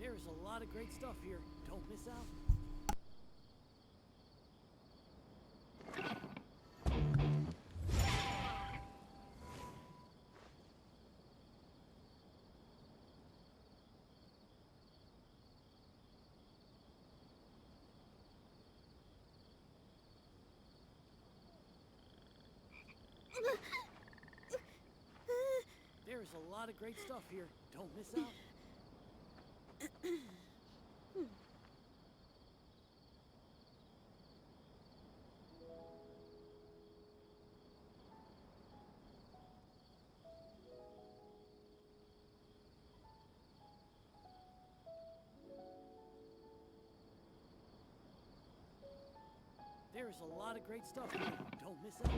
There's a lot of great stuff here. Don't miss out. There's a lot of great stuff here. Don't miss out. There's a lot of great stuff here. Don't miss out.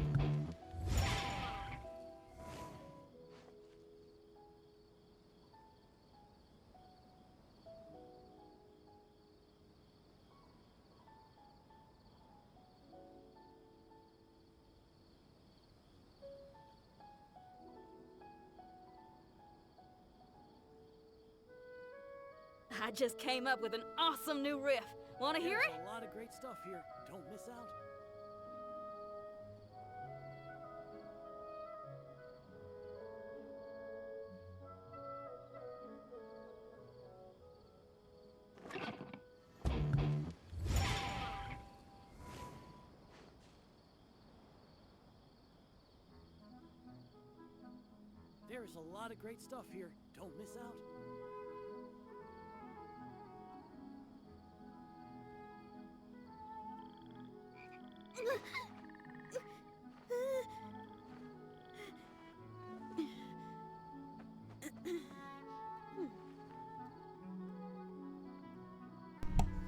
I just came up with an awesome new riff. Want to hear it? There's a lot of great stuff here. Don't miss out. There's a lot of great stuff here. Don't miss out.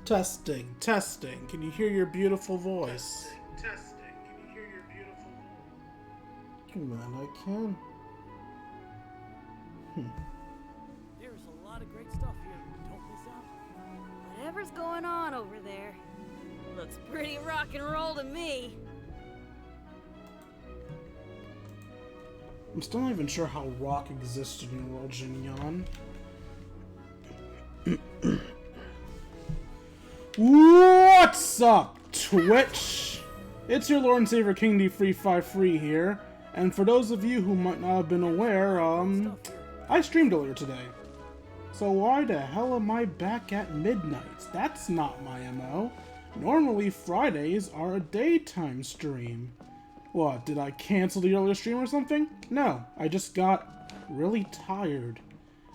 Testing, testing. Can you hear your beautiful voice? Testing. Can you hear your beautiful voice? Come on, I can. There's a lot of great stuff here. Don't miss out. Whatever's going on over there looks pretty rock and roll to me. I'm still not even sure how rock exists in your world, Jinyan. What's up, Twitch? It's your Lord and Savior King D353 here, and for those of you who might not have been aware, I streamed earlier today. So why the hell am I back at midnight? That's not my MO. Normally Fridays are a daytime stream. What, did I cancel the earlier stream or something? No, I just got really tired.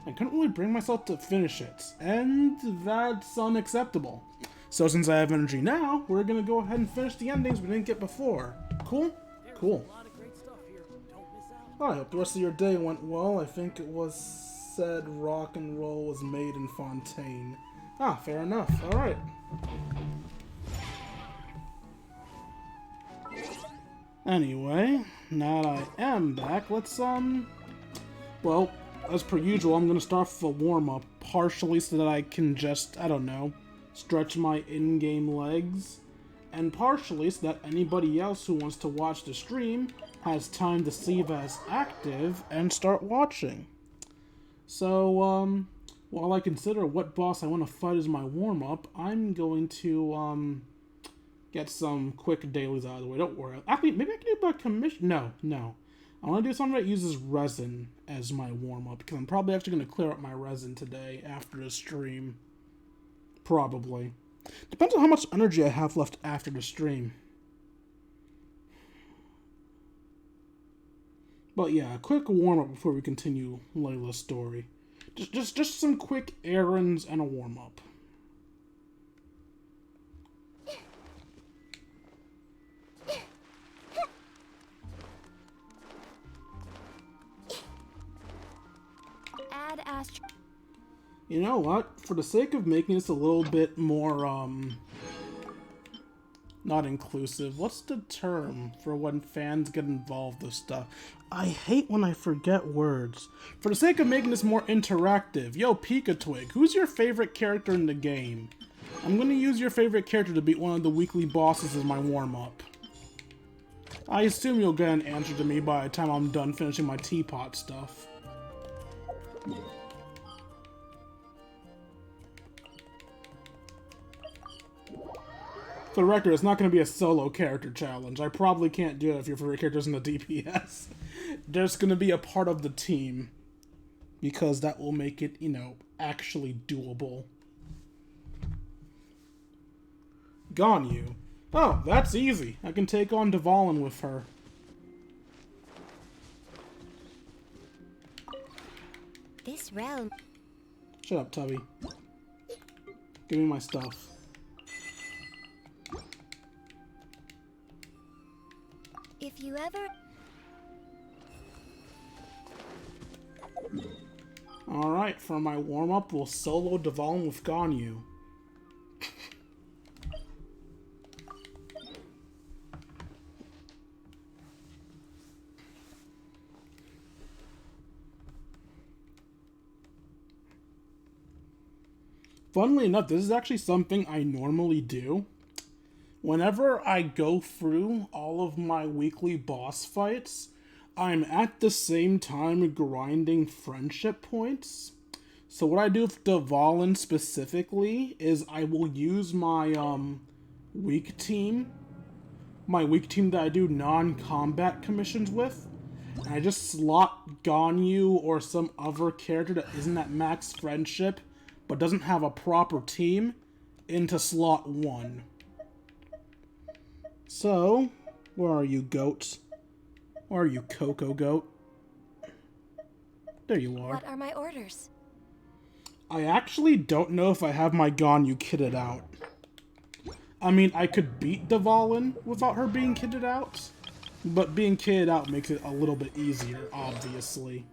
I couldn't really bring myself to finish it, and that's unacceptable. So since I have energy now, we're gonna go ahead and finish the endings we didn't get before. Cool? Cool. There's a lot of great stuff here. Don't miss out. Well, I hope the rest of your day went well. I think it was said rock and roll was made in Fontaine. Ah, fair enough. Alright. Anyway, now that I am back, let's, well, as per usual, I'm gonna start with a warm-up, partially so that I can just, I don't know, stretch my in-game legs, and partially so that anybody else who wants to watch the stream has time to see if it's active and start watching. So, while I consider what boss I want to fight as my warm-up, I'm going to, get some quick dailies out of the way. Don't worry. Actually, maybe I can do it by commission. No. I want to do something that uses resin as my warm-up, because I'm probably actually going to clear up my resin today after the stream. Probably. Depends on how much energy I have left after the stream. But yeah, a quick warm-up before we continue Layla's story. Just some quick errands and a warm-up. Add Astro. You know what? For the sake of making this a little bit more, not inclusive, what's the term for when fans get involved with stuff? I hate when I forget words. For the sake of making this more interactive, yo, Pika-Twig, who's your favorite character in the game? I'm gonna use your favorite character to beat one of the weekly bosses as my warm-up. I assume you'll get an answer to me by the time I'm done finishing my teapot stuff. For the record, it's not going to be a solo character challenge. I probably can't do it if your favorite character's in the DPS. There's going to be a part of the team. Because that will make it, you know, actually doable. Ganyu. Oh, that's easy. I can take on Dvalin with her. This realm. Shut up, Tubby. Give me my stuff. If you ever... Alright, for my warm-up, we'll solo Dvalin with Ganyu. Funnily enough, this is actually something I normally do. Whenever I go through all of my weekly boss fights, I'm at the same time grinding friendship points. So what I do with Dvalin specifically is I will use my weak team. My weak team that I do non-combat commissions with. And I just slot Ganyu or some other character that isn't at max friendship but doesn't have a proper team into slot 1. So, where are you, goats? Where are you, Coco Goat? There you are. What are my orders? I actually don't know if I have my Ganyu kitted out. I mean, I could beat Dvalin without her being kitted out, but being kitted out makes it a little bit easier, obviously.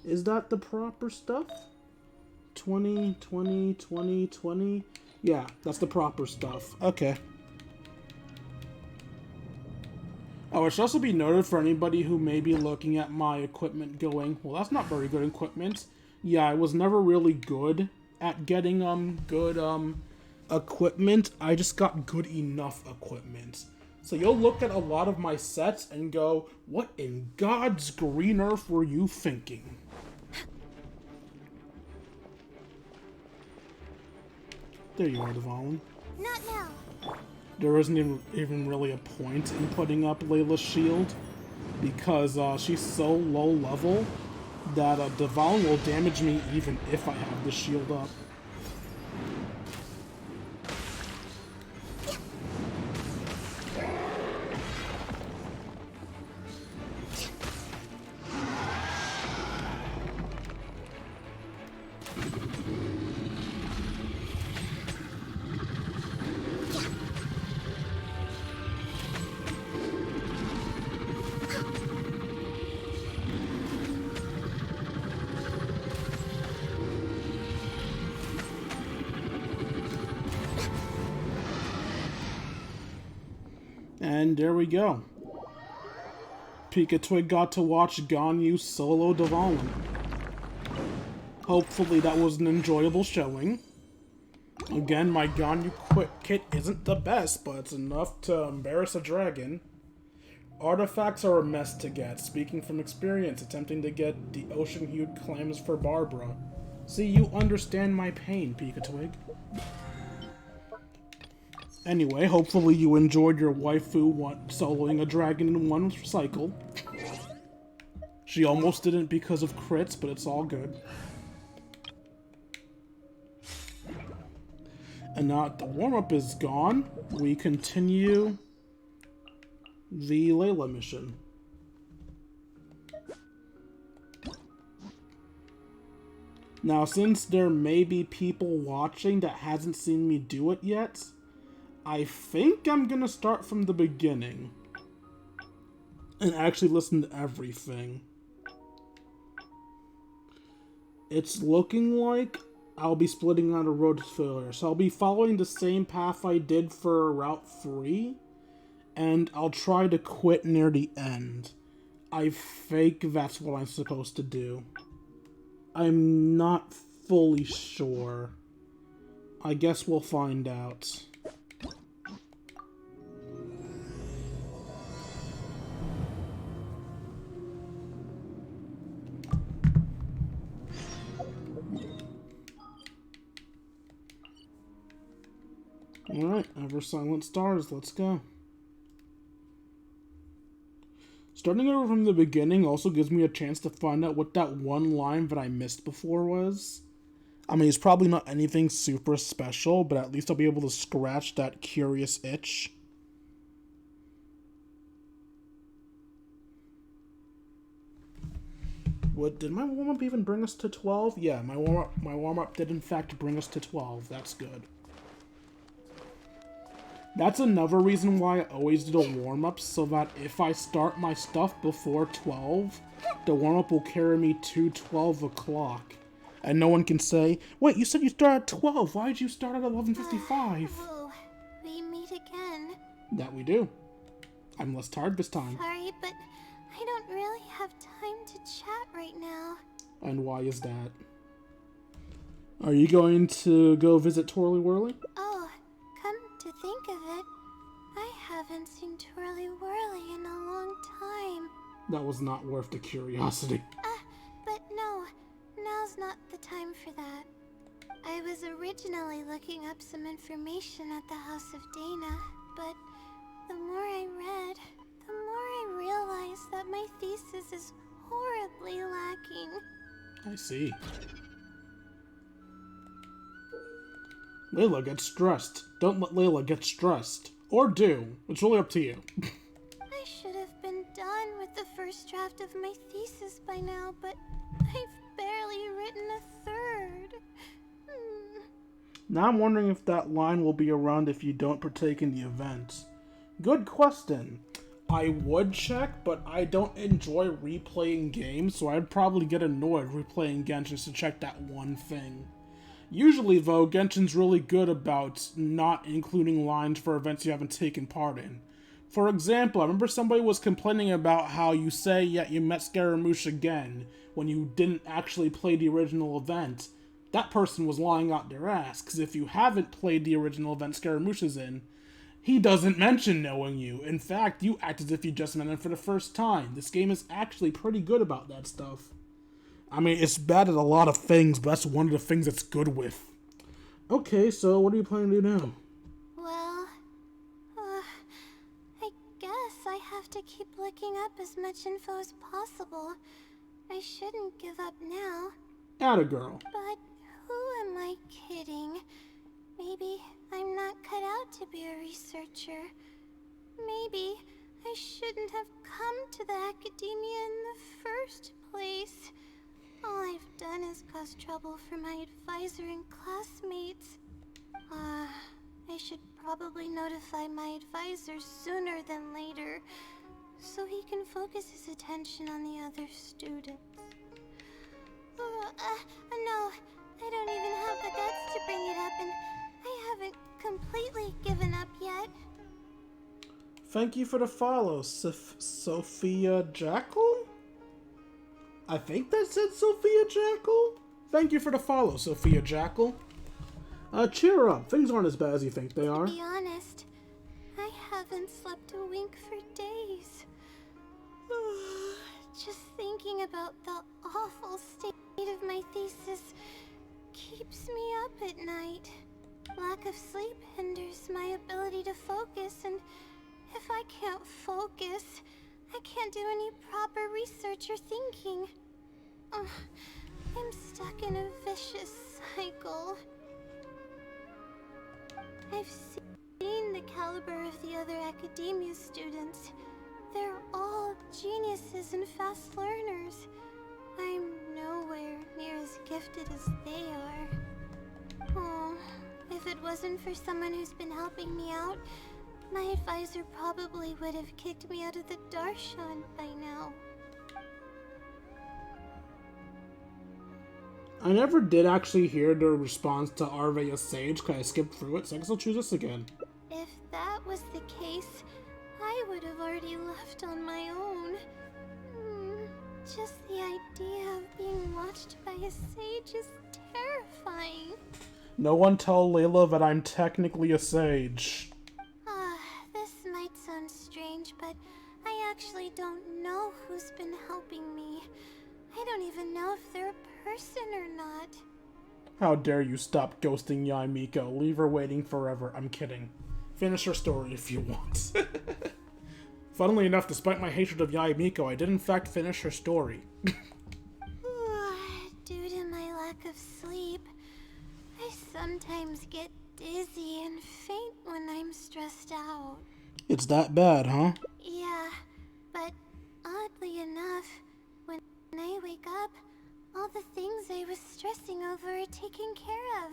Is that the proper stuff? 20, 20, 20, 20? Yeah, that's the proper stuff. Okay. Oh, it should also be noted for anybody who may be looking at my equipment going, well, that's not very good equipment. Yeah, I was never really good at getting, good, equipment. I just got good enough equipment. So you'll look at a lot of my sets and go, what in God's green earth were you thinking? There you are, Dvalin. Not now. There isn't even really a point in putting up Layla's shield, because she's so low level that Dvalin will damage me even if I have the shield up. And there we go. Pika Twig got to watch Ganyu solo Dvalin. Hopefully that was an enjoyable showing. Again, my Ganyu kit isn't the best, but it's enough to embarrass a dragon. Artifacts are a mess to get, speaking from experience, attempting to get the ocean-hued clams for Barbara. See, you understand my pain, Pika Twig. Anyway, hopefully you enjoyed your waifu soloing a dragon in one cycle. She almost didn't because of crits, but it's all good. And now that the warm-up is gone, we continue the Layla mission. Now, since there may be people watching that hasn't seen me do it yet, I think I'm gonna start from the beginning and actually listen to everything. It's looking like I'll be splitting on a road to failure, so I'll be following the same path I did for Route 3, and I'll try to quit near the end. I think that's what I'm supposed to do. I'm not fully sure. I guess we'll find out. Alright, Ever Silent Stars, let's go. Starting over from the beginning also gives me a chance to find out what that one line that I missed before was. I mean, it's probably not anything super special, but at least I'll be able to scratch that curious itch. What, did my warm-up even bring us to 12? Yeah, my warm-up did in fact bring us to 12. That's good. That's another reason why I always do the warm-up, so that if I start my stuff before 12, the warm-up will carry me to 12 o'clock. And no one can say, wait, you said you start at 12, why did you start at 11:55? Whoa, we meet again. That we do. I'm less tired this time. Sorry, but I don't really have time to chat right now. And why is that? Are you going to go visit Twirly Whirly? Oh, come to think of it, I haven't seen Twirly Whirly in a long time. That was not worth the curiosity. But no, now's not the time for that. I was originally looking up some information at the House of Dana, but the more I read, the more I realized that my thesis is horribly lacking. I see. Layla gets stressed. Don't let Layla get stressed. Or do. It's really up to you. I should have been done with the first draft of my thesis by now, but I've barely written a third. Now I'm wondering if that line will be around if you don't partake in the event. Good question. I would check, but I don't enjoy replaying games, so I'd probably get annoyed replaying Genshin just to check that one thing. Usually, though, Genshin's really good about not including lines for events you haven't taken part in. For example, I remember somebody was complaining about how you say, yeah, you met Scaramouche again, when you didn't actually play the original event. That person was lying out their ass, because if you haven't played the original event Scaramouche is in, he doesn't mention knowing you. In fact, you act as if you just met him for the first time. This game is actually pretty good about that stuff. I mean, it's bad at a lot of things, but that's one of the things it's good with. Okay, so what are you planning to do now? Well, I guess I have to keep looking up as much info as possible. I shouldn't give up now. Atta girl. But who am I kidding? Maybe I'm not cut out to be a researcher. Maybe I shouldn't have come to the academia in the first place. All I've done is cause trouble for my advisor and classmates. I should probably notify my advisor sooner than later, so he can focus his attention on the other students. No, I don't even have the guts to bring it up, and I haven't completely given up yet. Thank you for the follow, Sophia Jackal? I think that said Sophia Jackal? Thank you for the follow, Sophia Jackal. Cheer up. Things aren't as bad as you think they are. To be honest, I haven't slept a wink for days. Just thinking about the awful state of my thesis keeps me up at night. Lack of sleep hinders my ability to focus, and if I can't focus, I can't do any proper research or thinking. I'm stuck in a vicious cycle. I've seen the caliber of the other academia students. They're all geniuses and fast learners. I'm nowhere near as gifted as they are. Oh, if it wasn't for someone who's been helping me out, my advisor probably would have kicked me out of the Darshan by now. I never did actually hear the response to Arveya Sage, because I skipped through it, so I guess I'll choose this again. If that was the case, I would have already left on my own. Just the idea of being watched by a sage is terrifying. No one tell Layla that I'm technically a sage. This might sound strange, but I actually don't know who's been helping me. I don't even know if they're a person or not. How dare you stop ghosting Yae Miko. Leave her waiting forever. I'm kidding. Finish her story if you want. Funnily enough, despite my hatred of Yae Miko, I did in fact finish her story. Due to my lack of sleep, I sometimes get dizzy and faint when I'm stressed out. It's that bad, huh? Yeah, but oddly enough, when I wake up, all the things I was stressing over are taken care of.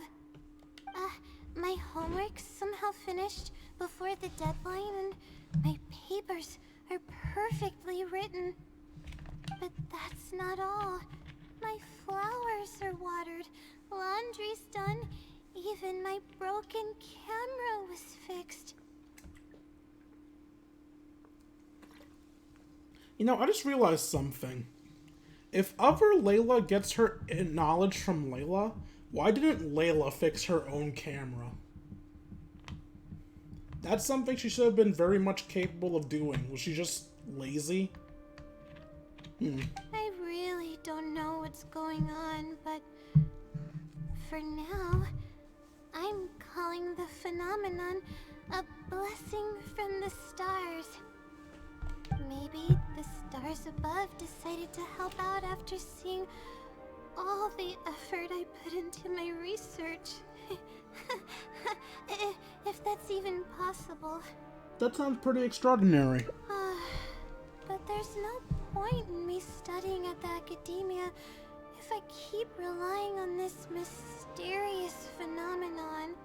My homework's somehow finished before the deadline, and my papers are perfectly written. But that's not all. My flowers are watered, laundry's done, even my broken camera was fixed. You know, I just realized something. If ever Layla gets her knowledge from Layla, why didn't Layla fix her own camera? That's something she should have been very much capable of doing. Was she just lazy? I really don't know what's going on, but for now, I'm calling the phenomenon a blessing from the stars. Maybe the stars above decided to help out after seeing all the effort I put into my research. If that's even possible. That sounds pretty extraordinary. But there's no point in me studying at the academia if I keep relying on this mysterious phenomenon.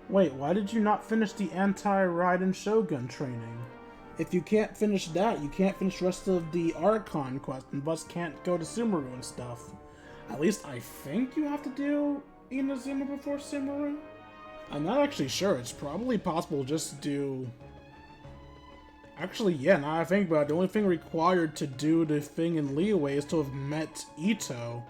Wait, why did you not finish the anti-Raiden Shogun training? If you can't finish that, you can't finish the rest of the Archon quest, and thus can't go to Sumeru and stuff. At least I think you have to do Inazuma before Sumeru? I'm not actually sure. It's probably possible just to do... Actually, yeah, now I think about it, the only thing required to do the thing in Liyue is to have met Ito.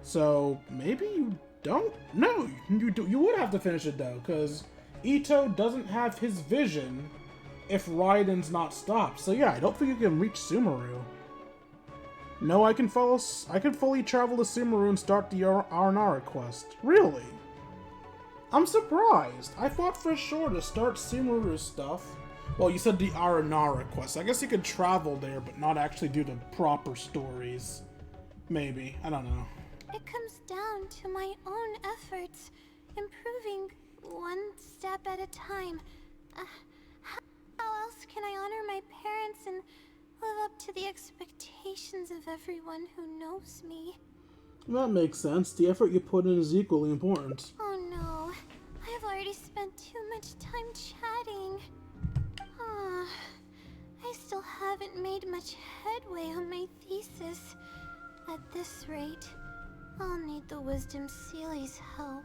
So, maybe you don't? No, you would have to finish it though, because Ito doesn't have his vision if Raiden's not stopped. So yeah, I don't think you can reach Sumeru. No, I can fully travel to Sumeru and start the Aranara quest. Really? I'm surprised. I thought for sure to start Sumeru's stuff. Well, you said the Aranara quest. I guess you could travel there, but not actually do the proper stories. Maybe. I don't know. It comes down to my own efforts, improving one step at a time. How else can I honor my parents and live up to the expectations of everyone who knows me? That makes sense. The effort you put in is equally important. Oh no, I've already spent too much time chatting. I still haven't made much headway on my thesis. At this rate, I'll need the Wisdom Seelie's help.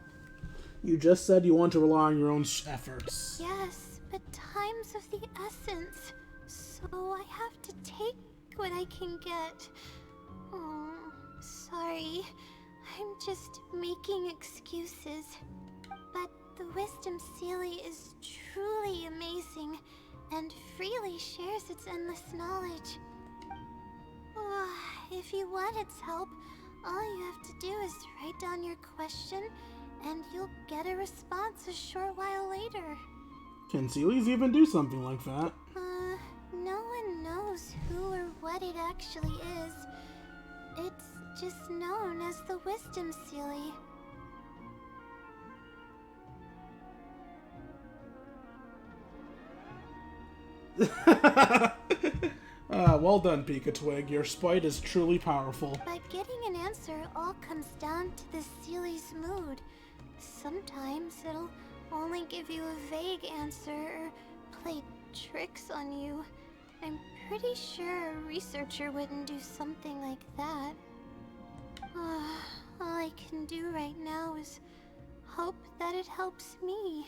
You just said you want to rely on your own efforts. Yes, but time's of the essence, so I have to take what I can get. Oh, sorry. I'm just making excuses. But the Wisdom Seelie is truly amazing and freely shares its endless knowledge. If you want its help, all you have to do is write down your question, and you'll get a response a short while later. Can Seelies even do something like that? No one knows who or what it actually is. It's just known as the Wisdom Seelie. Well done, Pika-Twig. Your spite is truly powerful. But getting an answer all comes down to the Seelie's mood. Sometimes it'll only give you a vague answer or play tricks on you. I'm pretty sure a researcher wouldn't do something like that. All I can do right now is hope that it helps me.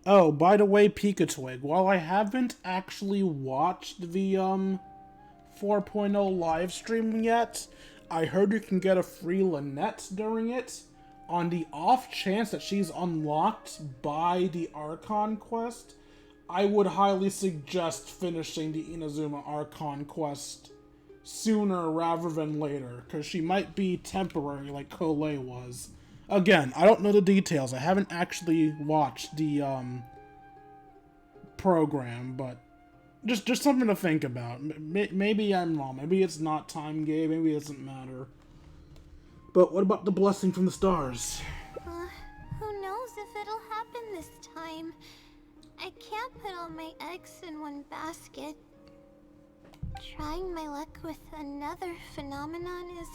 Oh, by the way, Pika-Twig, while I haven't actually watched the, 4.0 live stream yet, I heard you can get a free Lynette during it. On the off chance that she's unlocked by the Archon quest, I would highly suggest finishing the Inazuma Archon quest sooner rather than later, because she might be temporary like Coley was. Again, I don't know the details. I haven't actually watched the program, but just something to think about. Maybe I'm wrong. Maybe it's not time game. Maybe it doesn't matter. But what about the blessing from the stars? Who knows if it'll happen this time? I can't put all my eggs in one basket. Trying my luck with another phenomenon is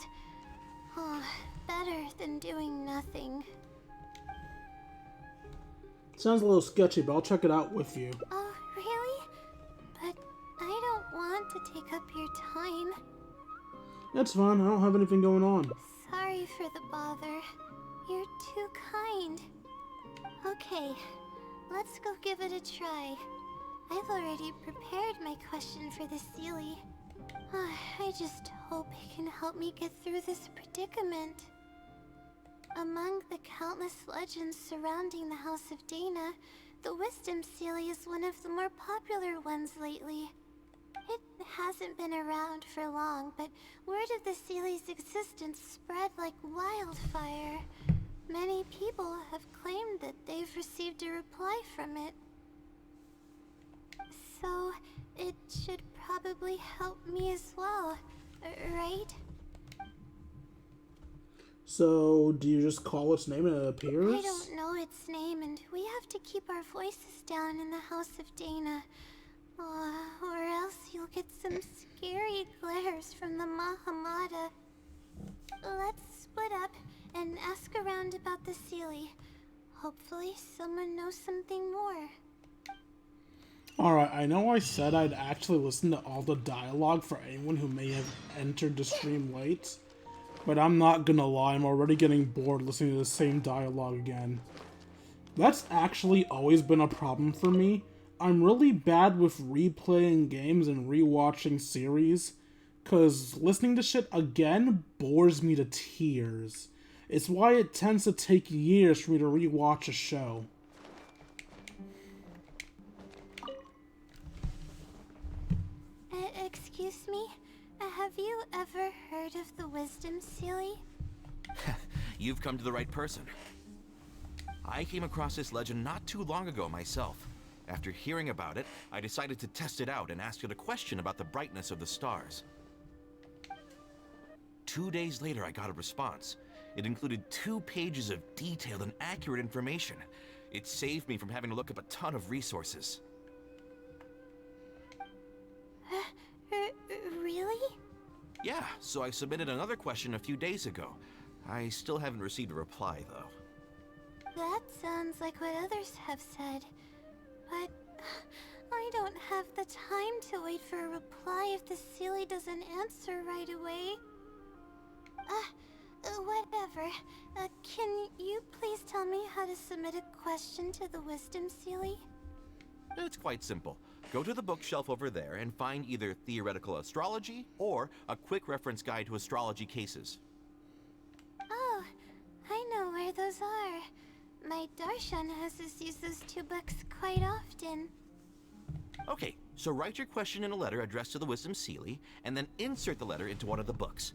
better than doing nothing. Sounds a little sketchy, but I'll check it out with you. Oh, really? But I don't want to take up your time. That's fine. I don't have anything going on. Sorry for the bother. You're too kind. Okay, let's go give it a try. I've already prepared my question for the Seelie. I just hope it can help me get through this predicament. Among the countless legends surrounding the House of Dana, the Wisdom Seelie is one of the more popular ones lately. It hasn't been around for long, but word of the Seelie's existence spread like wildfire. Many people have claimed that they've received a reply from it. So, it should probably help me as well, right? So, do you just call its name and it appears? I don't know its name, and we have to keep our voices down in the House of Dana. Or else you'll get some scary glares from the Mahamada. Let's split up and ask around about the Seelie. Hopefully someone knows something more. Alright, I know I said I'd actually listen to all the dialogue for anyone who may have entered the stream late, but I'm not gonna lie, I'm already getting bored listening to the same dialogue again. That's actually always been a problem for me. I'm really bad with replaying games and rewatching series, cause listening to shit again bores me to tears. It's why it tends to take years for me to rewatch a show. Excuse me? Have you ever heard of the Wisdom Seelie? You've come to the right person. I came across this legend not too long ago myself. After hearing about it, I decided to test it out and asked it a question about the brightness of the stars. 2 days later, I got a response. It included 2 pages of detailed and accurate information. It saved me from having to look up a ton of resources. Really? Yeah, so I submitted another question a few days ago. I still haven't received a reply, though. That sounds like what others have said. But I don't have the time to wait for a reply if the Seelie doesn't answer right away. Whatever. Can you please tell me how to submit a question to the Wisdom Seelie? It's quite simple. Go to the bookshelf over there and find either Theoretical Astrology or a quick reference guide to astrology cases. Oh, I know where those are. My Darshan has us use those 2 books quite often. Okay, so write your question in a letter addressed to the Wisdom Seelie, and then insert the letter into one of the books.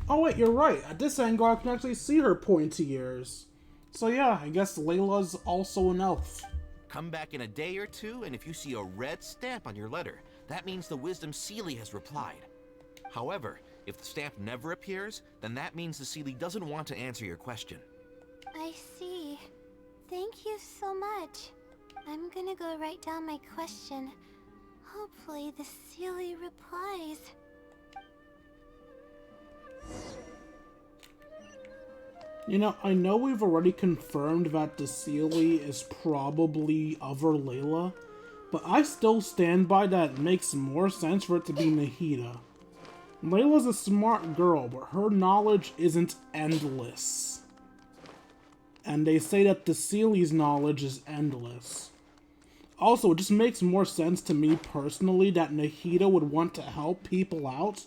Oh wait, you're right. At this angle, I can actually see her pointy ears. So yeah, I guess Layla's also an elf. Come back in a day or 2, and if you see a red stamp on your letter, that means the Wisdom Seelie has replied. However, if the stamp never appears, then that means the Seelie doesn't want to answer your question. I see. Thank you so much. I'm gonna go write down my question. Hopefully the Seelie replies. You know, I know we've already confirmed that the Seelie is probably other Layla, but I still stand by that it makes more sense for it to be Nahida. Layla's a smart girl, but her knowledge isn't endless. And they say that the Seelie's knowledge is endless. Also, it just makes more sense to me personally that Nahida would want to help people out,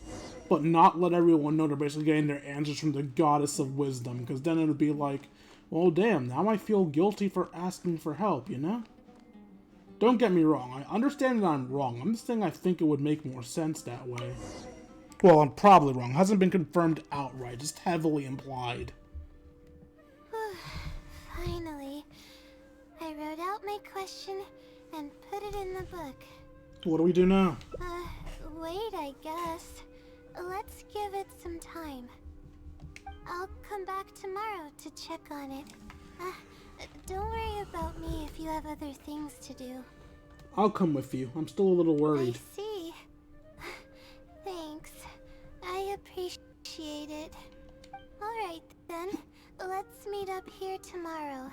but not let everyone know they're basically getting their answers from the Goddess of Wisdom, because then it would be like, well damn, now I feel guilty for asking for help, you know? Don't get me wrong, I understand that I'm wrong. I'm just saying I think it would make more sense that way. Well, I'm probably wrong. Hasn't been confirmed outright, just heavily implied. Finally. I wrote out my question and put it in the book. What do we do now? Wait, I guess. Let's give it some time. I'll come back tomorrow to check on it. Don't worry about me if you have other things to do. I'll come with you. I'm still a little worried. I see. Thanks. I appreciate it. Alright then, let's meet up here tomorrow.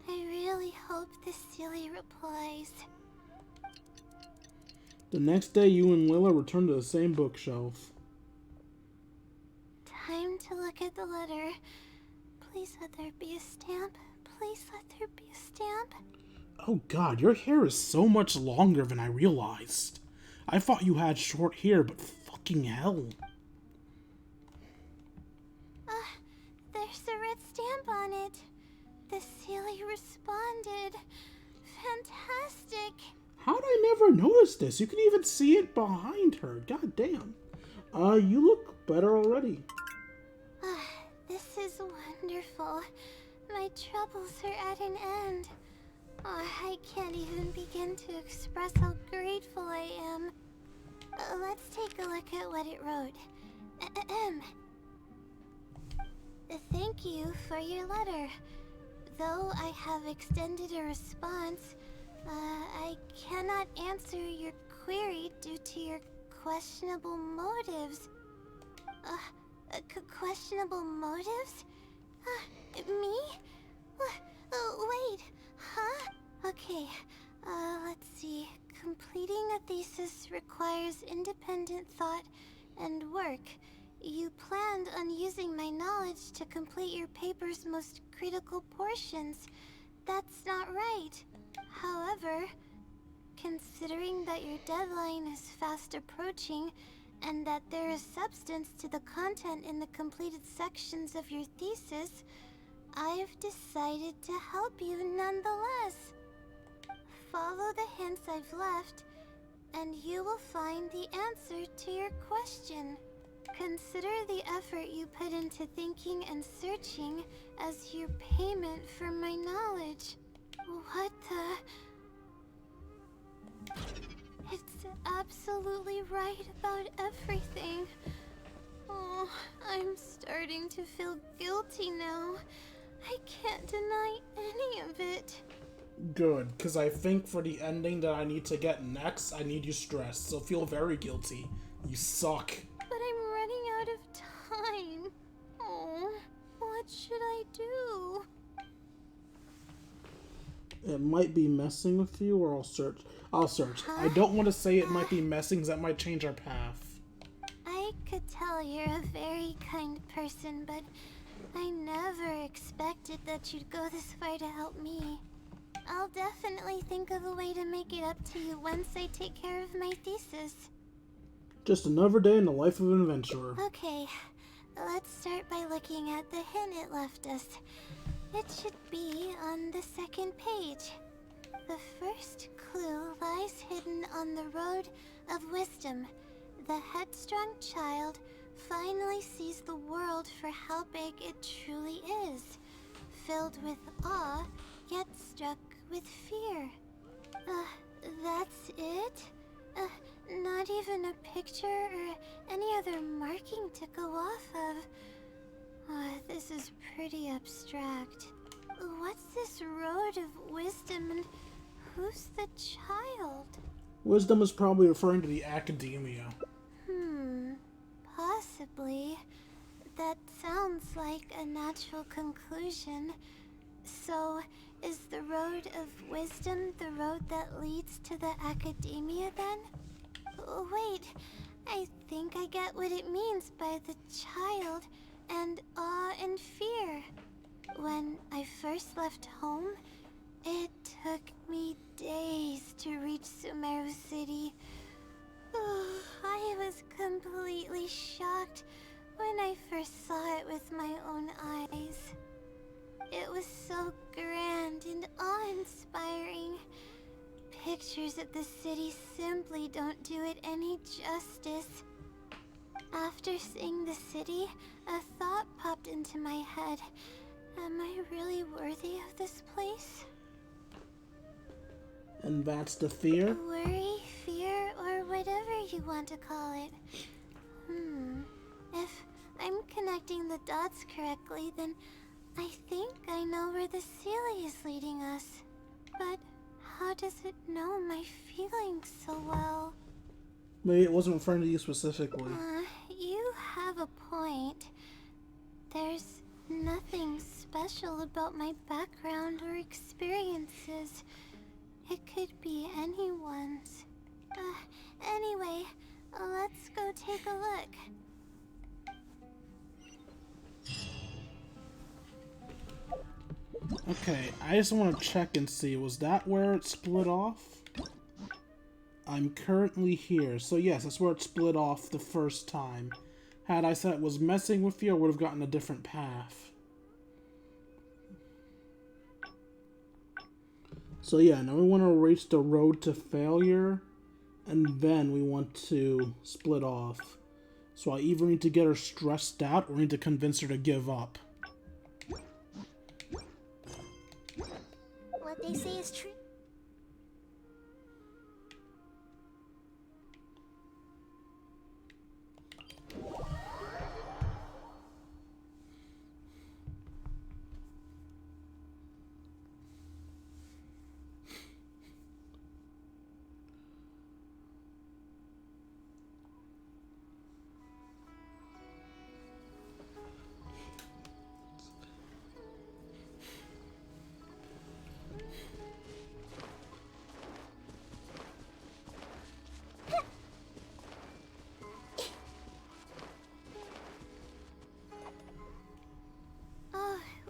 I really hope the silly replies. The next day, you and Layla return to the same bookshelf. Time to look at the letter. Please let there be a stamp. Please let there be a stamp. Oh god, your hair is so much longer than I realized. I thought you had short hair, but fucking hell. There's a red stamp on it. The silly responded. Fantastic. How'd I never notice this? You can even see it behind her. God damn. You look better already. This is wonderful. My troubles are at an end. I can't even begin to express how grateful I am. Let's take a look at what it wrote. Thank you for your letter. Though I have extended a response, I cannot answer your query due to your questionable motives. Questionable motives? Me? Wait, huh? Okay, let's see. Completing a thesis requires independent thought and work. You planned on using my knowledge to complete your paper's most critical portions. That's not right. However, considering that your deadline is fast approaching, and that there is substance to the content in the completed sections of your thesis, I've decided to help you nonetheless. Follow the hints I've left, and you will find the answer to your question. Consider the effort you put into thinking and searching as your payment for my knowledge. What the... It's absolutely right about everything. Oh, I'm starting to feel guilty now. I can't deny any of it. Good, because I think for the ending that I need to get next, I need you stressed, so feel very guilty. You suck. But I'm running out of time. Oh, what should I do? It might be messing with you, or I'll search. I don't want to say it might be messing, because that might change our path. I could tell you're a very kind person, but I never expected that you'd go this far to help me. I'll definitely think of a way to make it up to you once I take care of my thesis. Just another day in the life of an adventurer. Okay, let's start by looking at the hint it left us. It should be on the second page. The first clue lies hidden on the road of wisdom. The headstrong child finally sees the world for how big it truly is, filled with awe, yet struck with fear. That's it? Not even a picture or any other marking to go off of. This is pretty abstract. What's this road of wisdom and who's the child? Wisdom is probably referring to the academia. Possibly. That sounds like a natural conclusion. So, is the road of wisdom the road that leads to the academia then? Wait, I think I get what it means by the child and awe and fear. When I first left home, it took me days to reach Sumeru City. I was completely shocked when I first saw it with my own eyes. It was so grand and awe-inspiring. pictures of the city simply don't do it any justice. After seeing the city, a thought popped into my head. Am I really worthy of this place? And that's the fear? Worry, fear, or whatever you want to call it. If I'm connecting the dots correctly, then I think I know where the Sealy is leading us. But how does it know my feelings so well? Maybe it wasn't referring to you specifically. You have a point. There's nothing special about my background or experiences. It could be anyone's. Anyway, let's go take a look. Okay, I just want to check and see, was that where it split off? I'm currently here, so yes, that's where it split off the first time. Had I said it was messing with you, I would have gotten a different path. So yeah, now we want to reach the road to failure, and then we want to split off. So I either need to get her stressed out, or need to convince her to give up. What they say is true.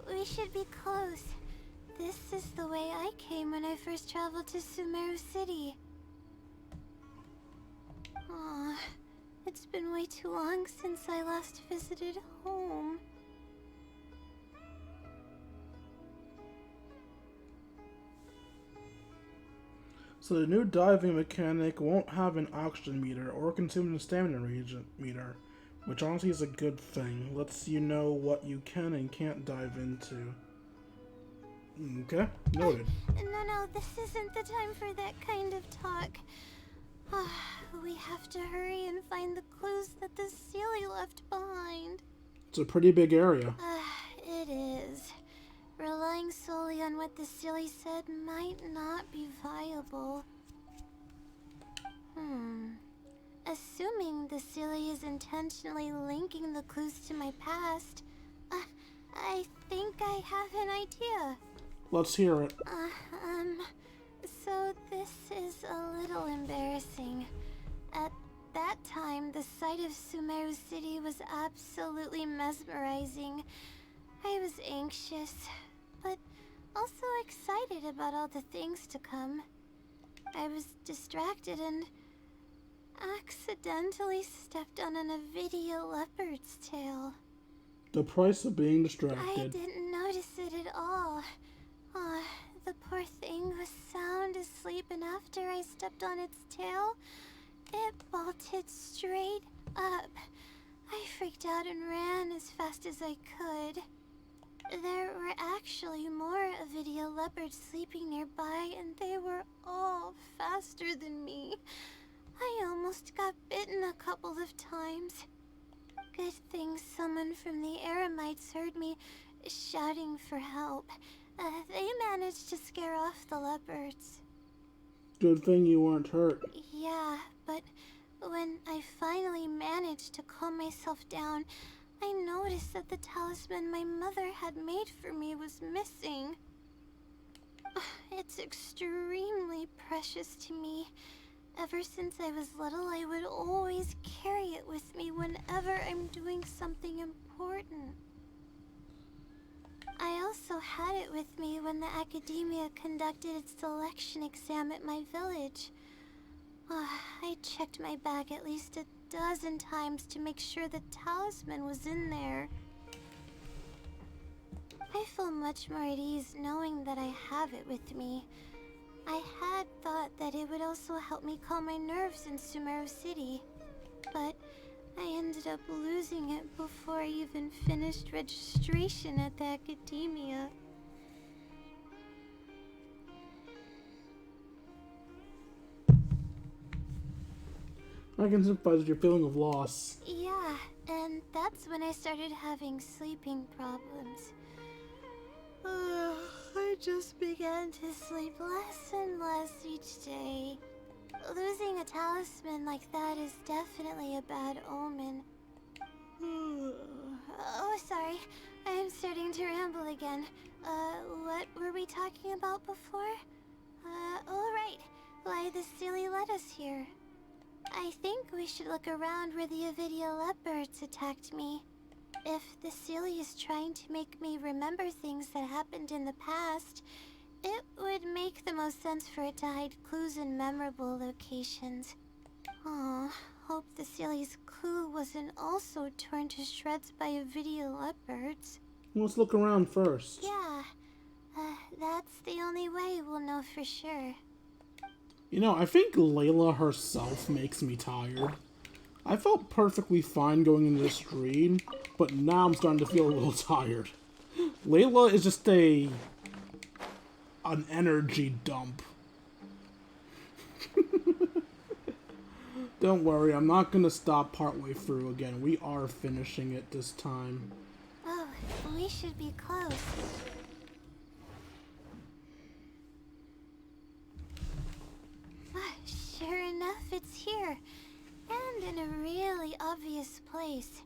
We should be close. This is the way I came when I first traveled to Sumeru City. Aw, it's been way too long since I last visited home. So the new diving mechanic won't have an oxygen meter or consume the stamina meter, which honestly is a good thing. Lets you know what you can and can't dive into. Okay, noted. No, this isn't the time for that kind of talk. We have to hurry and find the clues that the Sealy left behind. It's a pretty big area. It is. Relying solely on what the Sealy said might not be viable. Assuming the Sealy is intentionally linking the clues to my past, I think I have an idea. Let's hear it. So this is a little embarrassing. At that time, the sight of Sumeru City was absolutely mesmerizing. I was anxious, but also excited about all the things to come. I was distracted and accidentally stepped on an Invidia leopard's tail. The price of being I distracted. didn't notice it at all. The poor thing was sound asleep, and after I stepped on its tail, it bolted straight up. I freaked out and ran as fast as I could. There were actually more Invidia leopards sleeping nearby, and they were all faster than me. I almost got bitten a couple of times. Good thing someone from the Eremites heard me shouting for help. They managed to scare off the leopards. Good thing you weren't hurt. Yeah, but when I finally managed to calm myself down, I noticed that the talisman my mother had made for me was missing. It's extremely precious to me. Ever since I was little, I would always carry it with me whenever I'm doing something important. I also had it with me when the academia conducted its selection exam at my village. I checked my bag at least a dozen times to make sure the talisman was in there. I feel much more at ease knowing that I have it with me. I had thought that it would also help me calm my nerves in Sumeru City, but I ended up losing it before I even finished registration at the academia. I can sympathize with your feeling of loss. Yeah, and that's when I started having sleeping problems. I just began to sleep less and less each day. Losing a talisman like that is definitely a bad omen. Oh, sorry. I'm starting to ramble again. What were we talking about before? Oh, right. Why the silly led us here. I think we should look around where the Avidia leopards attacked me. If the silly is trying to make me remember things that happened in the past, it would make the most sense for it to hide clues in memorable locations. Aw, hope the silly's clue wasn't also torn to shreds by Avidia leopards. Let's look around first. Yeah, that's the only way we'll know for sure. You know, I think Layla herself makes me tired. I felt perfectly fine going into the stream, but now I'm starting to feel a little tired. Layla is just an energy dump. Don't worry, I'm not gonna stop partway through again. We are finishing it this time. Oh, we should be close. Sure enough, it's here. And in a really obvious place.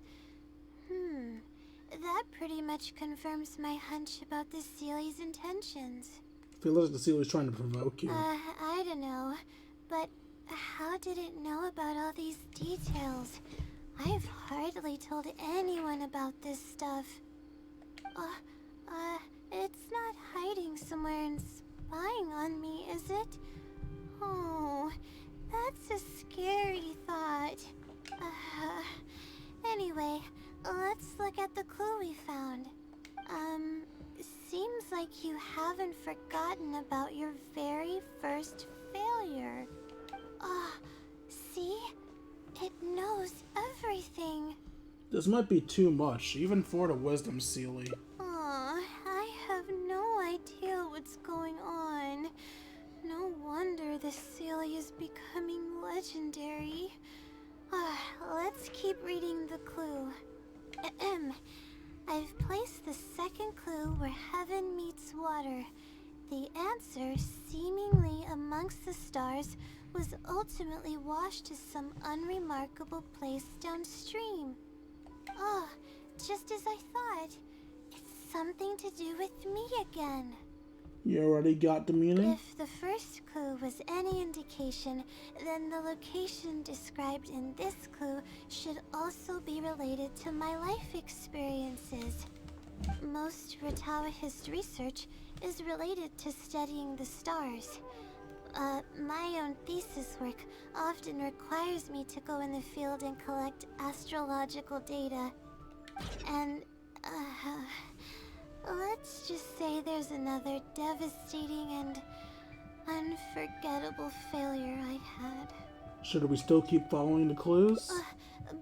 That pretty much confirms my hunch about the Sealy's intentions. I feel like the Sealy's trying to provoke you. I don't know. But how did it know about all these details? I've hardly told anyone about this stuff. It's not hiding somewhere and spying on me, is it? Oh, that's a scary thought. Anyway, let's look at the clue we found. Seems like you haven't forgotten about your very first failure. See? It knows everything. This might be too much, even for the Wisdom Sealy. I have no idea what's going on. No wonder the Sealy is becoming legendary. Let's keep reading the clue. I've placed the second clue where heaven meets water. The answer, seemingly amongst the stars, was ultimately washed to some unremarkable place downstream. Just as I thought. It's something to do with me again. You already got the meaning? If the first clue was any indication, then the location described in this clue should also be related to my life experiences. Most Ratawahist research is related to studying the stars. My own thesis work often requires me to go in the field and collect astrological data. And, let's just say there's another devastating and unforgettable failure I had. Should we still keep following the clues?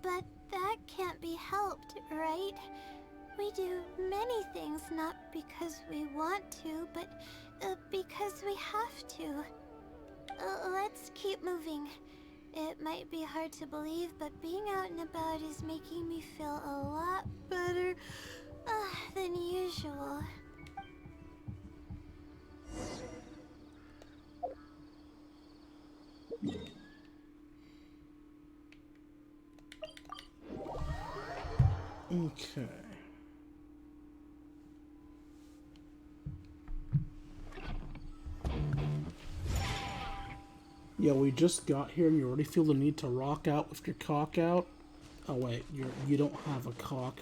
But that can't be helped, right? We do many things not because we want to, but because we have to. Let's keep moving. It might be hard to believe, but being out and about is making me feel a lot better than usual. Okay. Yeah, we just got here and you already feel the need to rock out with your cock out? Oh wait, you don't have a cock.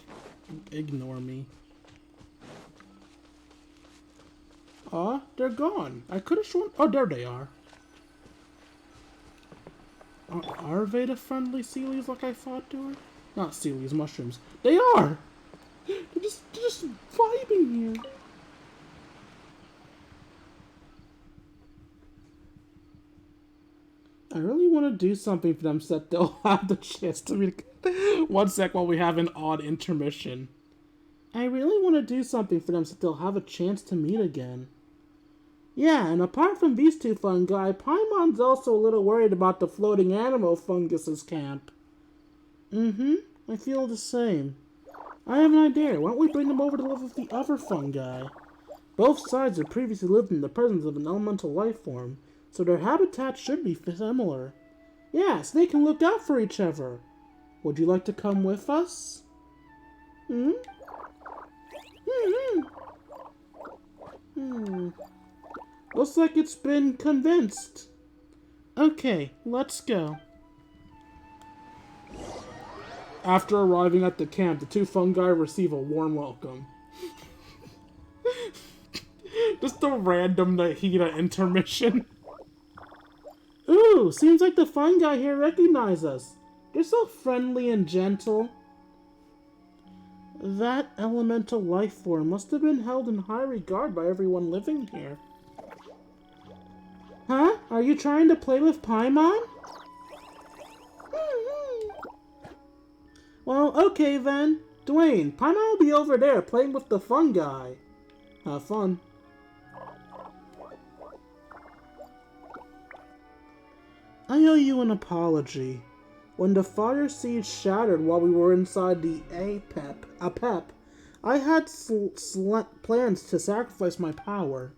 Ignore me. They're gone. I could have sworn. Oh, there they are. Are Veda friendly Sealies like I thought they were? Not Sealies, mushrooms. They are! They're just vibing here. I really want to do something for them so that they'll have the chance to meet. One sec while we have an odd intermission. I really want to do something for them so that they'll have a chance to meet again. Yeah, and apart from these two fungi, Paimon's also a little worried about the floating animal fungus's camp. I feel the same. I have an idea. Why don't we bring them over to live with the other fungi? Both sides have previously lived in the presence of an elemental life form, so their habitats should be similar. Yeah, so they can look out for each other. Would you like to come with us? Looks like it's been convinced. Okay, let's go. After arriving at the camp, the two fungi receive a warm welcome. Just a random Nahida intermission. Ooh, seems like the fungi here recognize us. They're so friendly and gentle. That elemental life form must have been held in high regard by everyone living here. Huh? Are you trying to play with Paimon? Well, okay then. Dwayne, Paimon will be over there playing with the fungi. Have fun. I owe you an apology. When the fire siege shattered while we were inside the APEP, I had plans to sacrifice my power.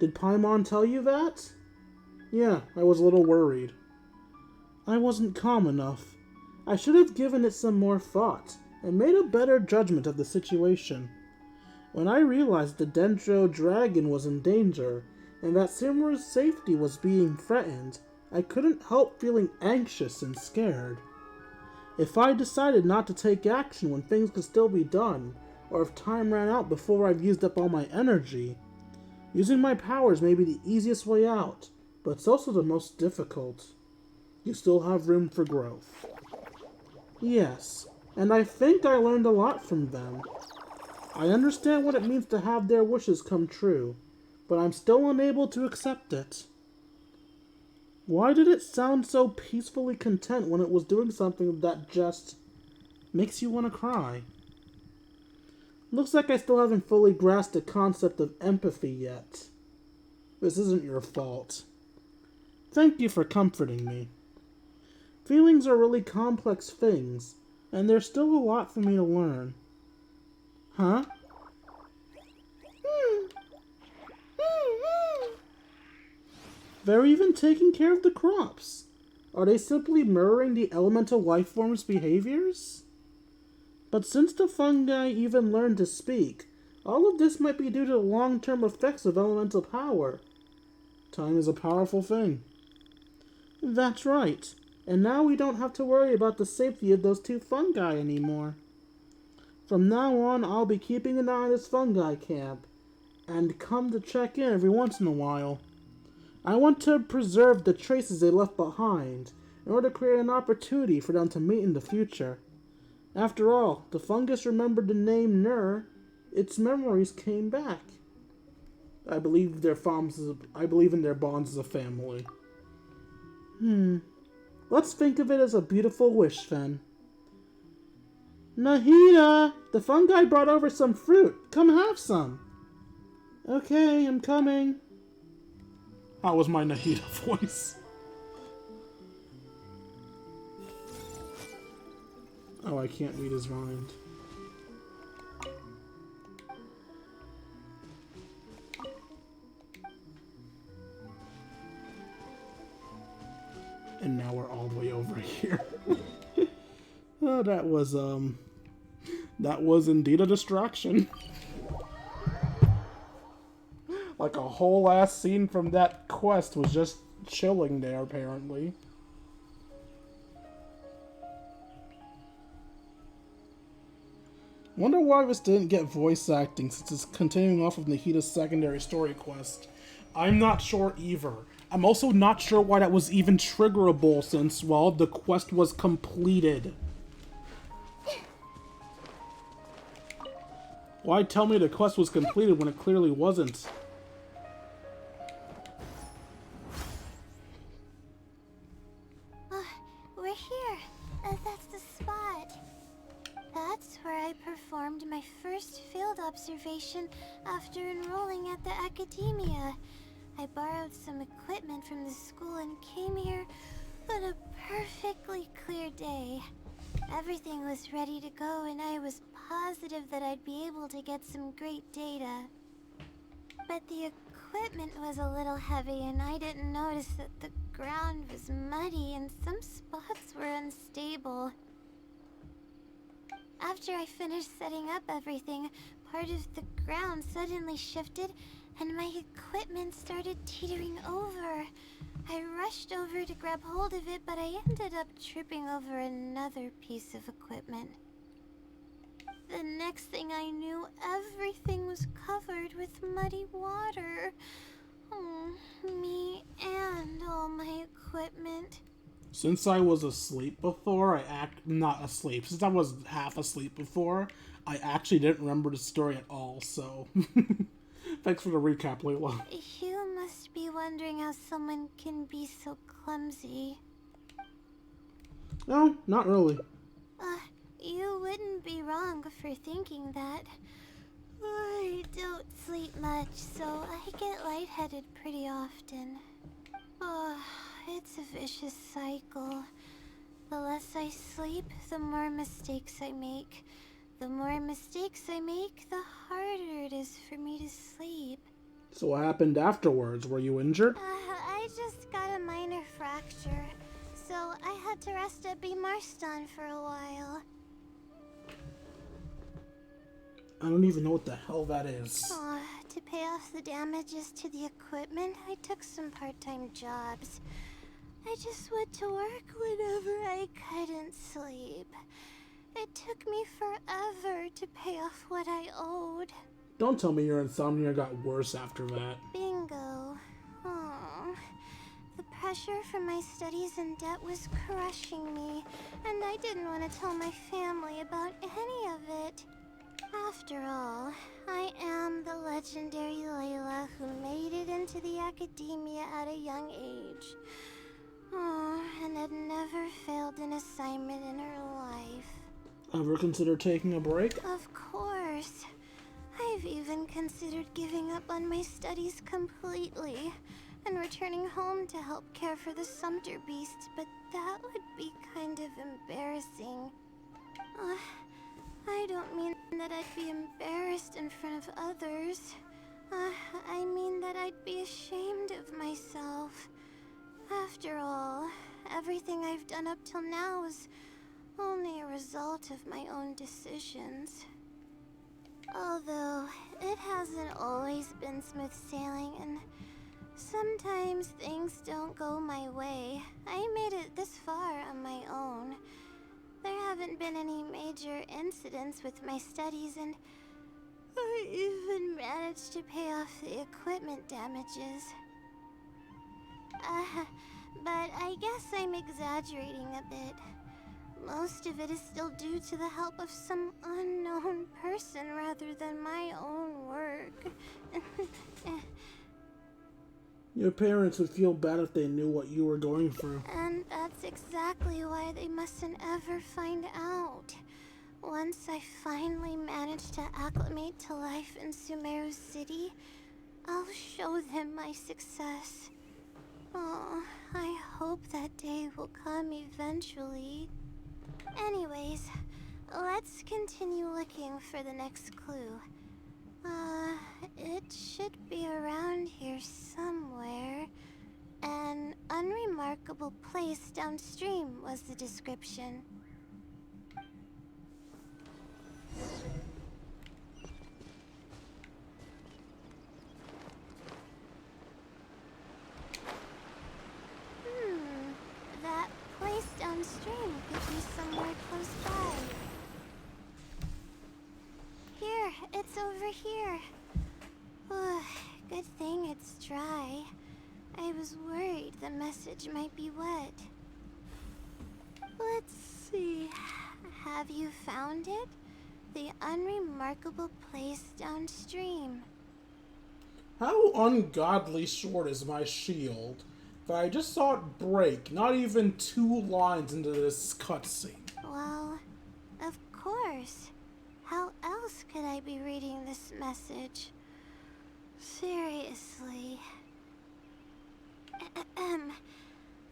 Did Paimon tell you that? Yeah, I was a little worried. I wasn't calm enough. I should have given it some more thought, and made a better judgment of the situation. When I realized the Dendro Dragon was in danger, and that Simra's safety was being threatened, I couldn't help feeling anxious and scared. If I decided not to take action when things could still be done, or if time ran out before I've used up all my energy, using my powers may be the easiest way out, but it's also the most difficult. You still have room for growth. Yes, and I think I learned a lot from them. I understand what it means to have their wishes come true, but I'm still unable to accept it. Why did it sound so peacefully content when it was doing something that just makes you want to cry? Looks like I still haven't fully grasped the concept of empathy yet. This isn't your fault. Thank you for comforting me. Feelings are really complex things, and there's still a lot for me to learn. Huh? They're even taking care of the crops. Are they simply mirroring the elemental life form's behaviors? But since the fungi even learned to speak, all of this might be due to the long-term effects of elemental power. Time is a powerful thing. That's right. And now we don't have to worry about the safety of those two fungi anymore. From now on, I'll be keeping an eye on this fungi camp, and come to check in every once in a while. I want to preserve the traces they left behind, in order to create an opportunity for them to meet in the future. After all, the fungus remembered the name Nur. Its memories came back. I believe in their bonds as a family. Let's think of it as a beautiful wish, then. Nahida! The fungi brought over some fruit. Come have some. Okay, I'm coming. How was my Nahida voice? Oh, I can't read his mind. And now we're all the way over here. Oh, that was indeed a distraction. Like a whole ass scene from that quest was just chilling there, apparently. Wonder why this didn't get voice acting, since it's continuing off of Nahida's secondary story quest. I'm not sure either. I'm also not sure why that was even triggerable, since, well, the quest was completed. Why tell me the quest was completed when it clearly wasn't? performed my first field observation after enrolling at the academia. I borrowed some equipment from the school and came here on a perfectly clear day. Everything was ready to go, and I was positive that I'd be able to get some great data. But the equipment was a little heavy, and I didn't notice that the ground was muddy and some spots were unstable. After I finished setting up everything, part of the ground suddenly shifted and my equipment started teetering over. I rushed over to grab hold of it, but I ended up tripping over another piece of equipment. The next thing I knew, everything was covered with muddy water. Oh, me and all my equipment. Since I was asleep before, not asleep. Since I was half asleep before, I actually didn't remember the story at all, so... Thanks for the recap, Layla. You must be wondering how someone can be so clumsy. No, not really. You wouldn't be wrong for thinking that. I don't sleep much, so I get lightheaded pretty often. It's a vicious cycle. The less I sleep, the more mistakes I make. The more mistakes I make, the harder it is for me to sleep. So what happened afterwards? Were you injured? I just got a minor fracture, so I had to rest at B. Marston for a while. I don't even know what the hell that is. To pay off the damages to the equipment, I took some part-time jobs. I just went to work whenever I couldn't sleep. It took me forever to pay off what I owed. Don't tell me your insomnia got worse after that. Bingo. The pressure from my studies and debt was crushing me, and I didn't want to tell my family about any of it. After all, I am the legendary Layla who made it into the academia at a young age. And had never failed an assignment in her life. Ever consider taking a break? Of course. I've even considered giving up on my studies completely and returning home to help care for the Sumter beasts, but that would be kind of embarrassing. I don't mean that I'd be embarrassed in front of others. I mean that I'd be ashamed of myself. After all, everything I've done up till now is only a result of my own decisions. Although, it hasn't always been smooth sailing, and sometimes things don't go my way. I made it this far on my own. There haven't been any major incidents with my studies, and I even managed to pay off the equipment damages. But I guess I'm exaggerating a bit. Most of it is still due to the help of some unknown person rather than my own work. Your parents would feel bad if they knew what you were going through. And that's exactly why they mustn't ever find out. Once I finally manage to acclimate to life in Sumeru City, I'll show them my success. I hope that day will come eventually. Anyways, let's continue looking for the next clue. It should be around here somewhere. An unremarkable place downstream was the description. That place downstream could be somewhere close by. Here, it's over here. Good thing it's dry. I was worried the message might be wet. Let's see. Have you found it? The unremarkable place downstream. How ungodly short is my shield? But I just saw it break, not even 2 lines into this cutscene. Well, of course. How else could I be reading this message? Seriously.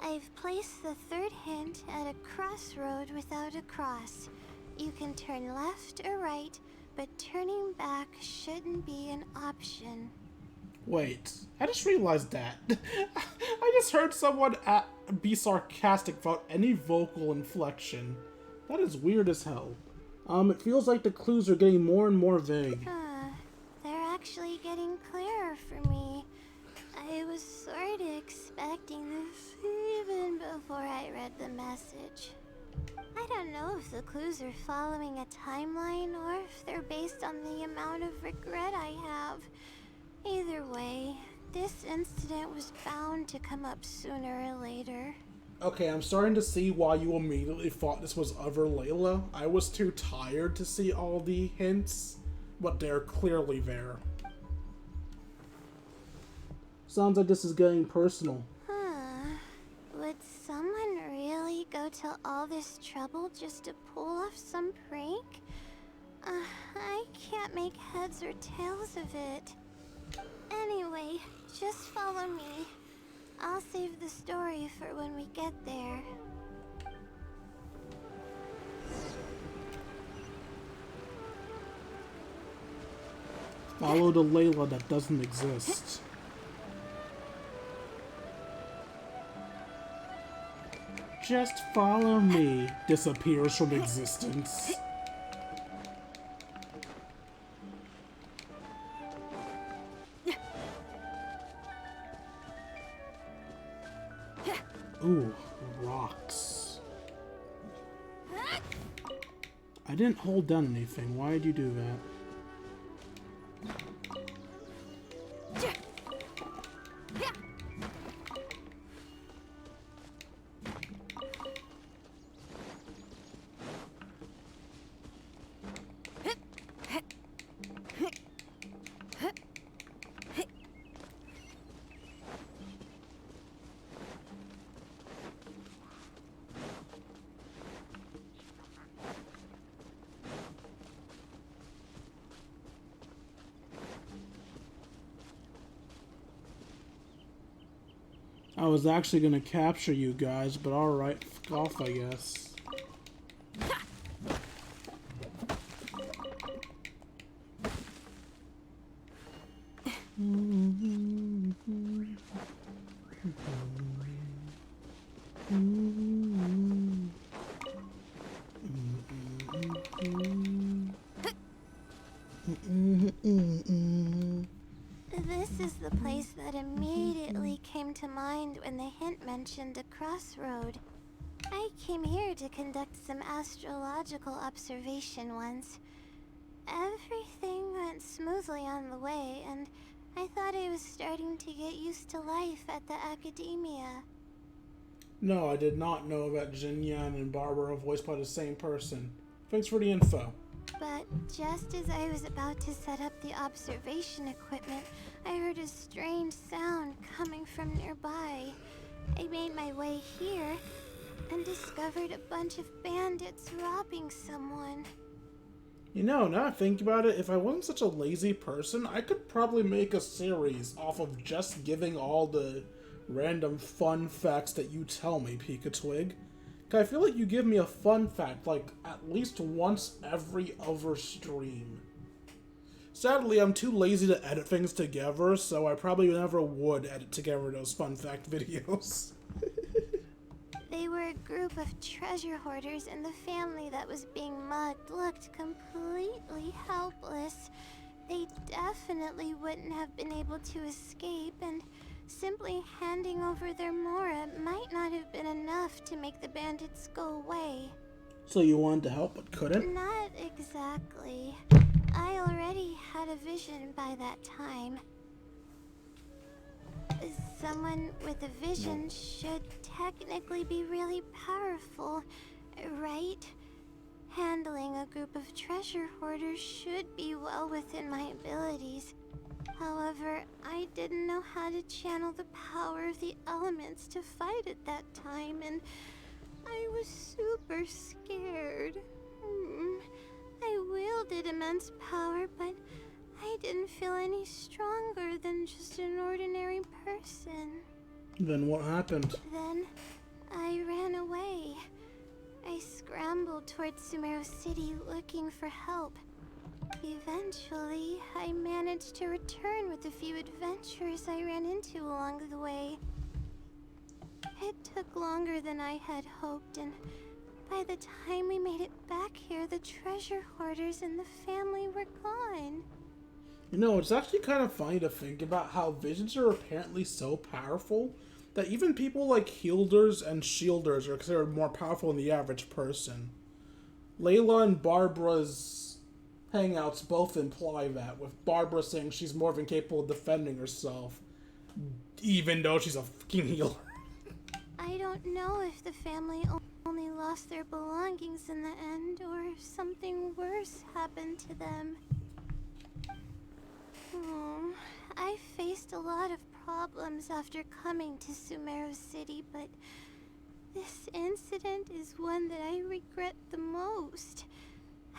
I've placed the third hint at a crossroad without a cross. You can turn left or right, but turning back shouldn't be an option. Wait, I just realized that. I just heard someone be sarcastic without any vocal inflection. That is weird as hell. It feels like the clues are getting more and more vague. They're actually getting clearer for me. I was sort of expecting this even before I read the message. I don't know if the clues are following a timeline or if they're based on the amount of regret I have. Either way, this incident was bound to come up sooner or later. Okay, I'm starting to see why you immediately thought this was other Layla. I was too tired to see all the hints, but they're clearly there. Sounds like this is getting personal. Would someone really go to all this trouble just to pull off some prank? I can't make heads or tails of it. Anyway, just follow me. I'll save the story for when we get there. Follow the Layla that doesn't exist. Just follow me. Disappears from existence. Ooh, rocks. I didn't hold down anything. Why did you do that? I was actually gonna capture you guys, but alright, fuck off, I guess. This is the place that immediately came to mind when the hint mentioned a crossroad. I came here to conduct some astrological observation once. Everything went smoothly on the way, and I thought I was starting to get used to life at the academia. No, I did not know that Jin Yan and Barbara are voiced by the same person. Thanks for the info. But just as I was about to set up the observation equipment, I heard a strange sound coming from nearby. I made my way here and discovered a bunch of bandits robbing someone. You know, now I think about it, if I wasn't such a lazy person, I could probably make a series off of just giving all the random fun facts that you tell me, Pika-Twig. I feel like you give me a fun fact, like, at least once every other stream. Sadly, I'm too lazy to edit things together, so I probably never would edit together those fun fact videos. They were a group of treasure hoarders, and the family that was being mugged looked completely helpless. They definitely wouldn't have been able to escape, and simply handing over their Mora might not have been enough to make the bandits go away. So you wanted to help but couldn't? Not exactly. I already had a vision by that time. Someone with a vision should technically be really powerful, right? Handling a group of treasure hoarders should be well within my abilities. However, I didn't know how to channel the power of the elements to fight at that time, and I was super scared. I wielded a immense power, but I didn't feel any stronger than just an ordinary person. Then what happened? Then I ran away. I scrambled towards Sumeru City looking for help. Eventually, I managed to return with a few adventurers I ran into along the way. It took longer than I had hoped, and by the time we made it back here, the treasure hoarders and the family were gone. You know, it's actually kind of funny to think about how visions are apparently so powerful that even people like healers and shielders are considered more powerful than the average person. Layla and Barbara's hangouts both imply that, with Barbara saying she's more than capable of defending herself, even though she's a fucking healer. I don't know if the family only lost their belongings in the end, or if something worse happened to them. I faced a lot of problems after coming to Sumeru City, but this incident is one that I regret the most.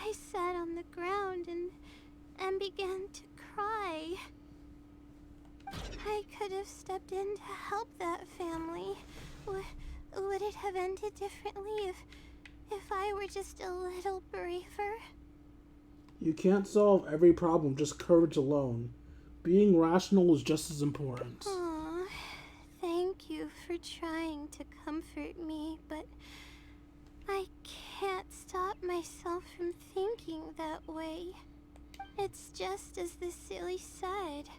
I sat on the ground and began to cry. I could have stepped in to help that family. Would it have ended differently if I were just a little braver? You can't solve every problem just courage alone. Being rational is just as important. Aw, thank you for trying to comfort me, but I can't stop myself from thinking that way. It's just as the silly said.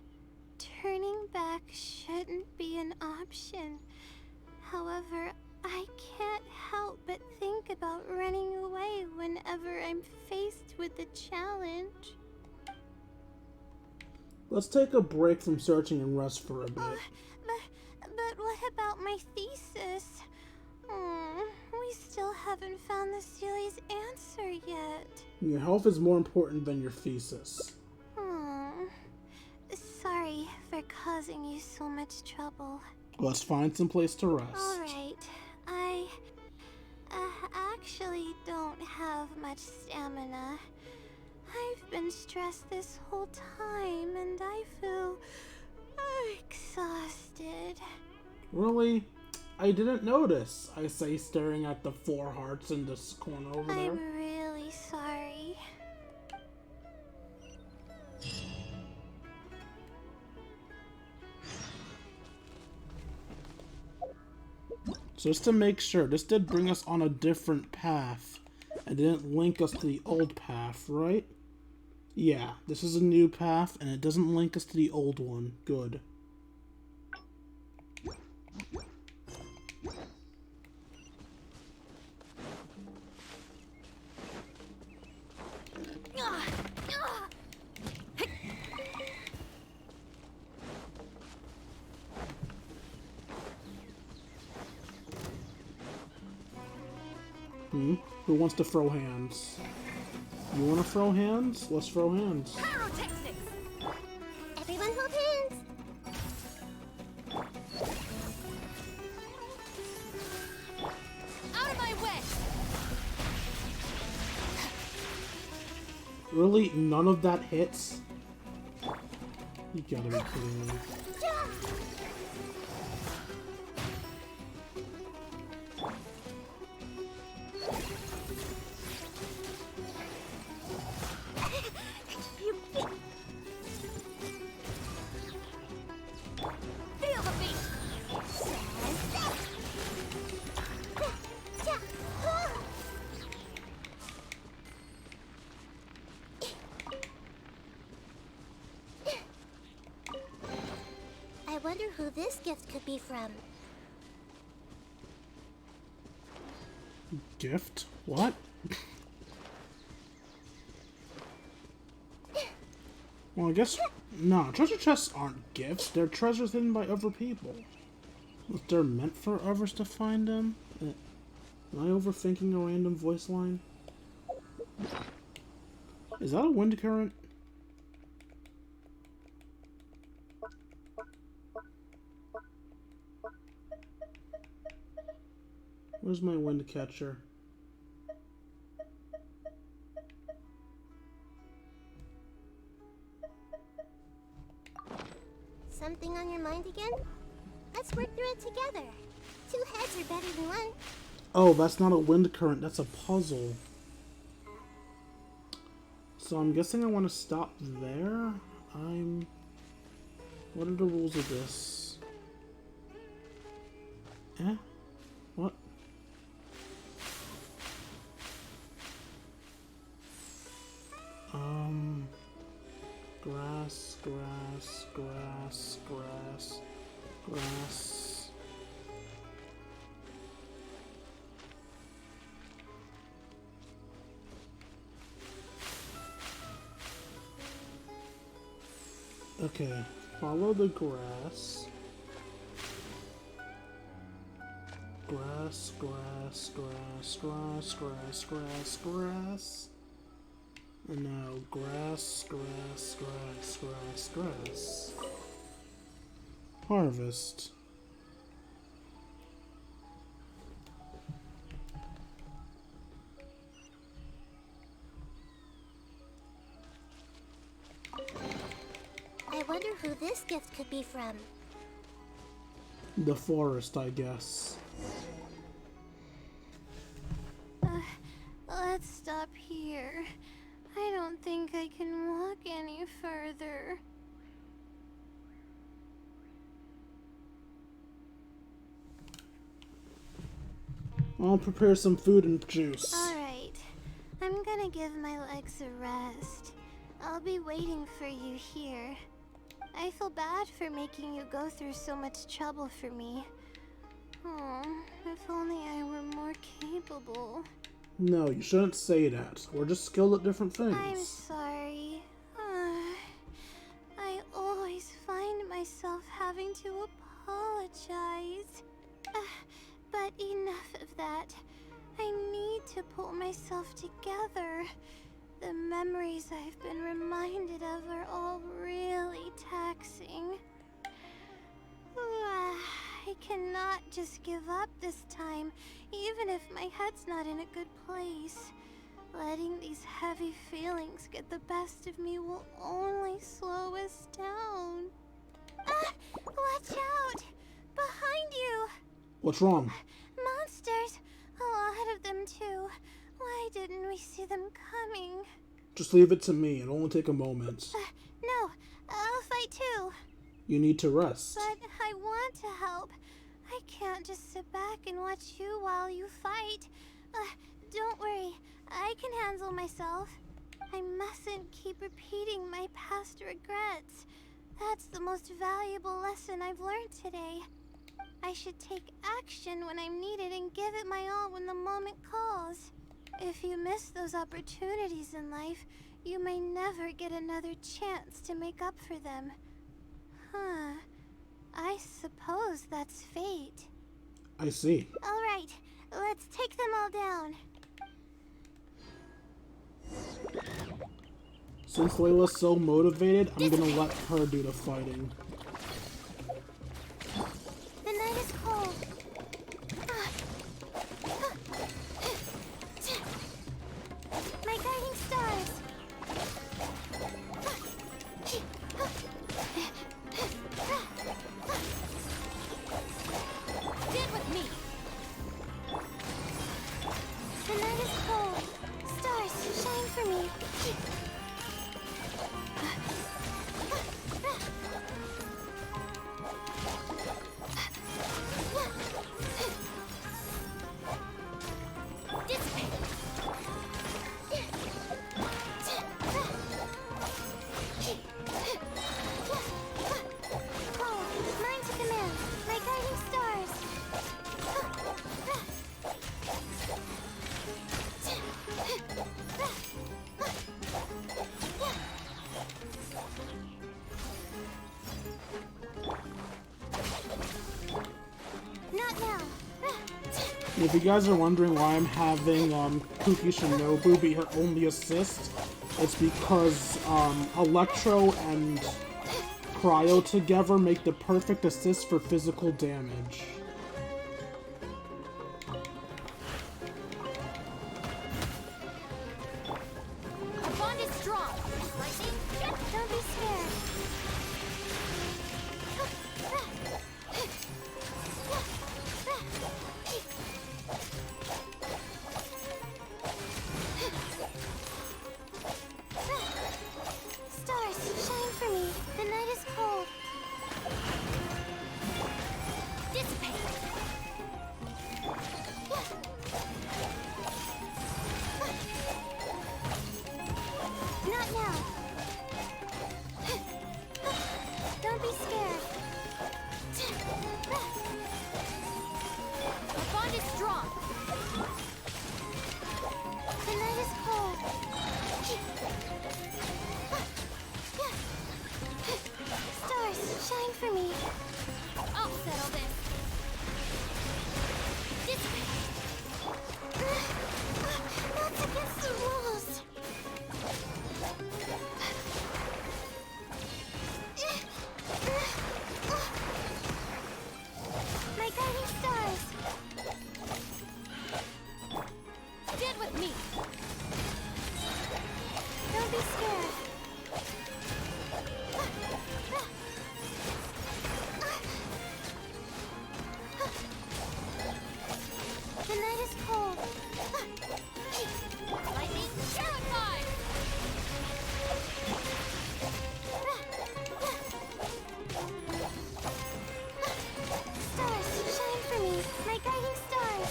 Turning back shouldn't be an option. However, I can't help but think about running away whenever I'm faced with a challenge. Let's take a break from searching and rest for a bit. But what about my thesis? We still haven't found the Sealy's answer yet. Your health is more important than your thesis. Sorry for causing you so much trouble. Let's find some place to rest. Alright, I actually don't have much stamina. I've been stressed this whole time and I feel exhausted. Really? I didn't notice, I say, staring at the 4 hearts in this corner over there. I'm really sorry. So just to make sure, this did bring us on a different path. It didn't link us to the old path, right? Yeah, this is a new path, and it doesn't link us to the old one. Good. Who wants to throw hands? You want to throw hands? Let's throw hands. Everyone hold hands! Out of my way! Really? None of that hits? You gotta be kidding me. Feel the beat! I wonder who this gift could be from. Gift? What? Well, I guess... No, treasure chests aren't gifts. They're treasures hidden by other people. If they're meant for others to find them? Am I overthinking a random voice line? Is that a wind current? Where's my wind catcher? something on your mind again? Let's work through it together. 2 heads are better than 1. Oh, that's not a wind current, that's a puzzle. So I'm guessing I want to stop there. What are the rules of this? What? Grass, grass, grass, grass, grass. Okay, follow the grass. Grass, grass, grass, grass, grass, grass, grass. And now grass, grass, grass, grass, grass. Harvest. I wonder who this gift could be from. The forest, I guess. Let's stop here. I don't think I can walk any further. I'll prepare some food and juice. Alright, I'm gonna give my legs a rest. I'll be waiting for you here. I feel bad for making you go through so much trouble for me. Oh, if only I were more capable. No, you shouldn't say that. We're just skilled at different things. I'm sorry. I always find myself having to apologize. But enough of that. I need to pull myself together. The memories I've been reminded of are all really taxing. I cannot just give up this time, even if my head's not in a good place. Letting these heavy feelings get the best of me will only slow us down. Watch out! Behind you! What's wrong? Monsters! A lot of them too. Why didn't we see them coming? Just leave it to me. It'll only take a moment. No, I'll fight too. You need to rest. But I want to help. I can't just sit back and watch you while you fight. Don't worry, I can handle myself. I mustn't keep repeating my past regrets. That's the most valuable lesson I've learned today. I should take action when I'm needed and give it my all when the moment calls. If you miss those opportunities in life, you may never get another chance to make up for them. Huh. I suppose that's fate. I see. Alright, let's take them all down. Since Layla's so motivated, I'm gonna let her do the fighting. The night is cold. My guiding stars. Get with me. The night is cold. Stars, shine for me. Mine to command. My guiding stars. Not now. If you guys are wondering why I'm having Kuki Shinobu be her only assist, it's because Electro and Cryo together make the perfect assist for physical damage. Our bond is strong. Lightning, don't be scared. Don't be scared. The night is cold. Lightning, terrified! Stars, shine for me, my guiding stars.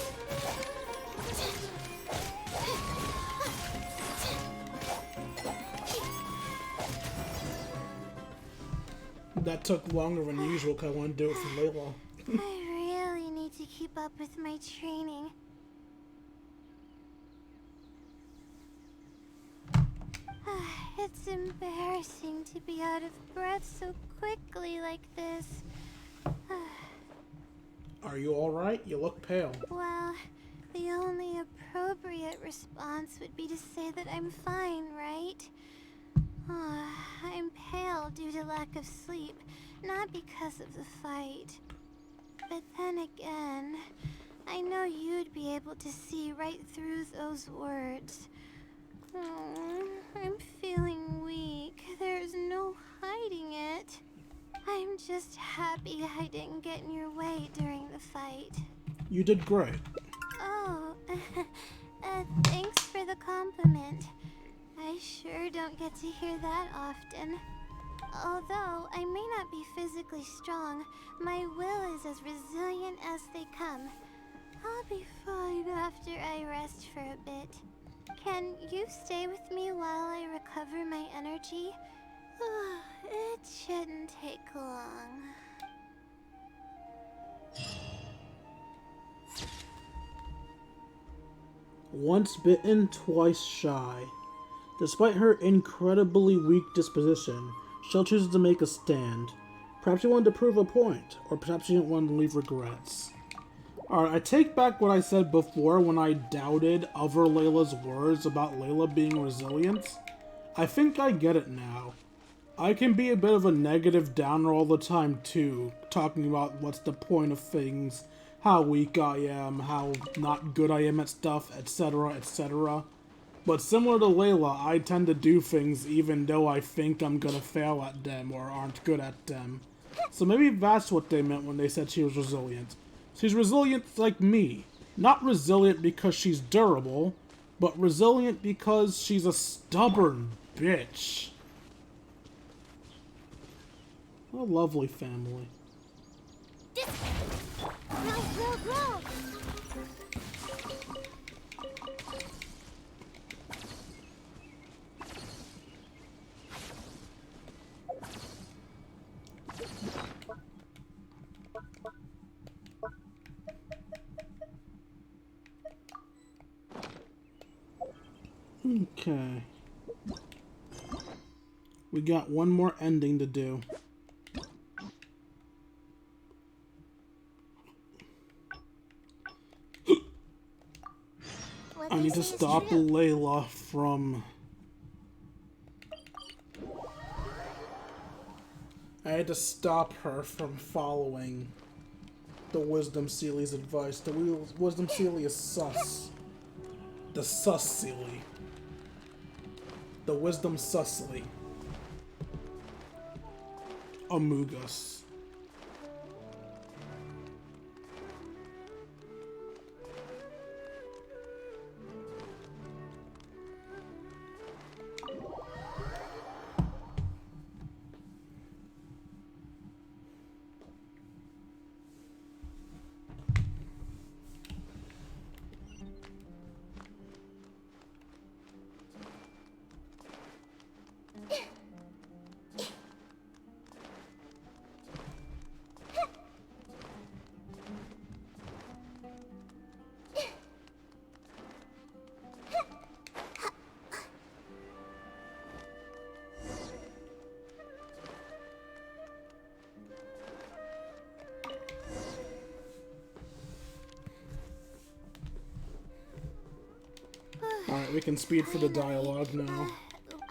That took longer than usual because I want to do it for Layla. I really need to keep up with my training. It's embarrassing to be out of breath so quickly like this. Are you alright? You look pale. Well, the only appropriate response would be to say that I'm fine, right? I'm pale due to lack of sleep, not because of the fight. But then again, I know you'd be able to see right through those words. I'm feeling weak. There's no hiding it. I'm just happy I didn't get in your way during the fight. You did great. Oh, thanks for the compliment. I sure don't get to hear that often. Although I may not be physically strong, my will is as resilient as they come. I'll be fine after I rest for a bit. Can you stay with me while I recover my energy? It shouldn't take long. Once bitten, twice shy. Despite her incredibly weak disposition, Shell chooses to make a stand. Perhaps she wanted to prove a point, or perhaps she didn't want to leave regrets. Alright, I take back what I said before when I doubted other Layla's words about Layla being resilient. I think I get it now. I can be a bit of a negative downer all the time too, talking about what's the point of things, how weak I am, how not good I am at stuff, etc, etc. But similar to Layla, I tend to do things even though I think I'm gonna fail at them or aren't good at them. So maybe that's what they meant when they said she was resilient. She's resilient like me. Not resilient because she's durable, but resilient because she's a stubborn bitch. What a lovely family. Go! Okay. We got one more ending to do. I need to stop Layla from... I had to stop her from following the Wisdom Sealy's advice. The Wisdom Sealy is sus. The sus Sealy. The Wisdom Susly. Amogus. Alright, we can speed for the dialogue now.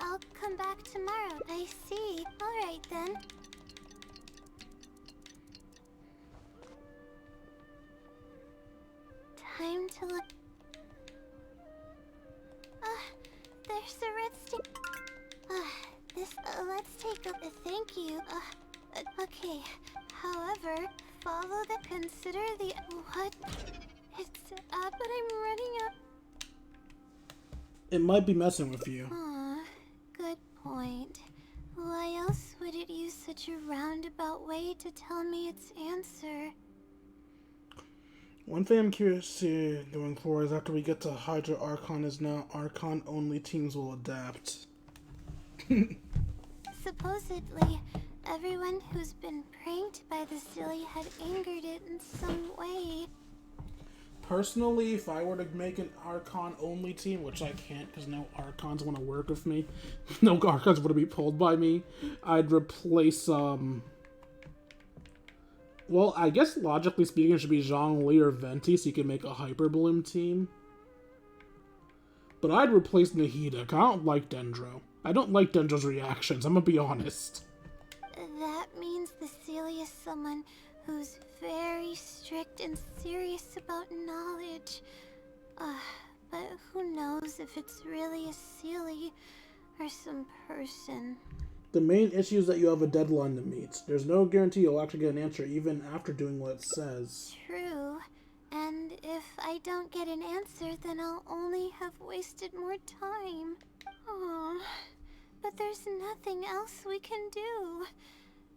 I'll come back tomorrow. I see. Alright then. Time to look. There's the red stick. Let's take a thank you. Okay. However, follow the consider the what? It's but I'm running up. It might be messing with you. Aw, good point. Why else would it use such a roundabout way to tell me its answer? One thing I'm curious to see going forward is after we get to Hydra Archon is now Archon only teams will adapt. Supposedly, everyone who's been pranked by the silly had angered it in some way. Personally, if I were to make an Archon only team, which I can't because no Archons want to work with me, no Archons want to be pulled by me, I'd replace, well, I guess logically speaking it should be Zhongli or Venti so you can make a Hyper Bloom team. But I'd replace Nahida, 'cause I don't like Dendro. I don't like Dendro's reactions, I'm gonna be honest. That means the silly is someone who's very strict and serious about knowledge. But who knows if it's really a silly or some person. The main issue is that you have a deadline to meet. There's no guarantee you'll actually get an answer even after doing what it says. True. And if I don't get an answer, then I'll only have wasted more time. Aww. But there's nothing else we can do.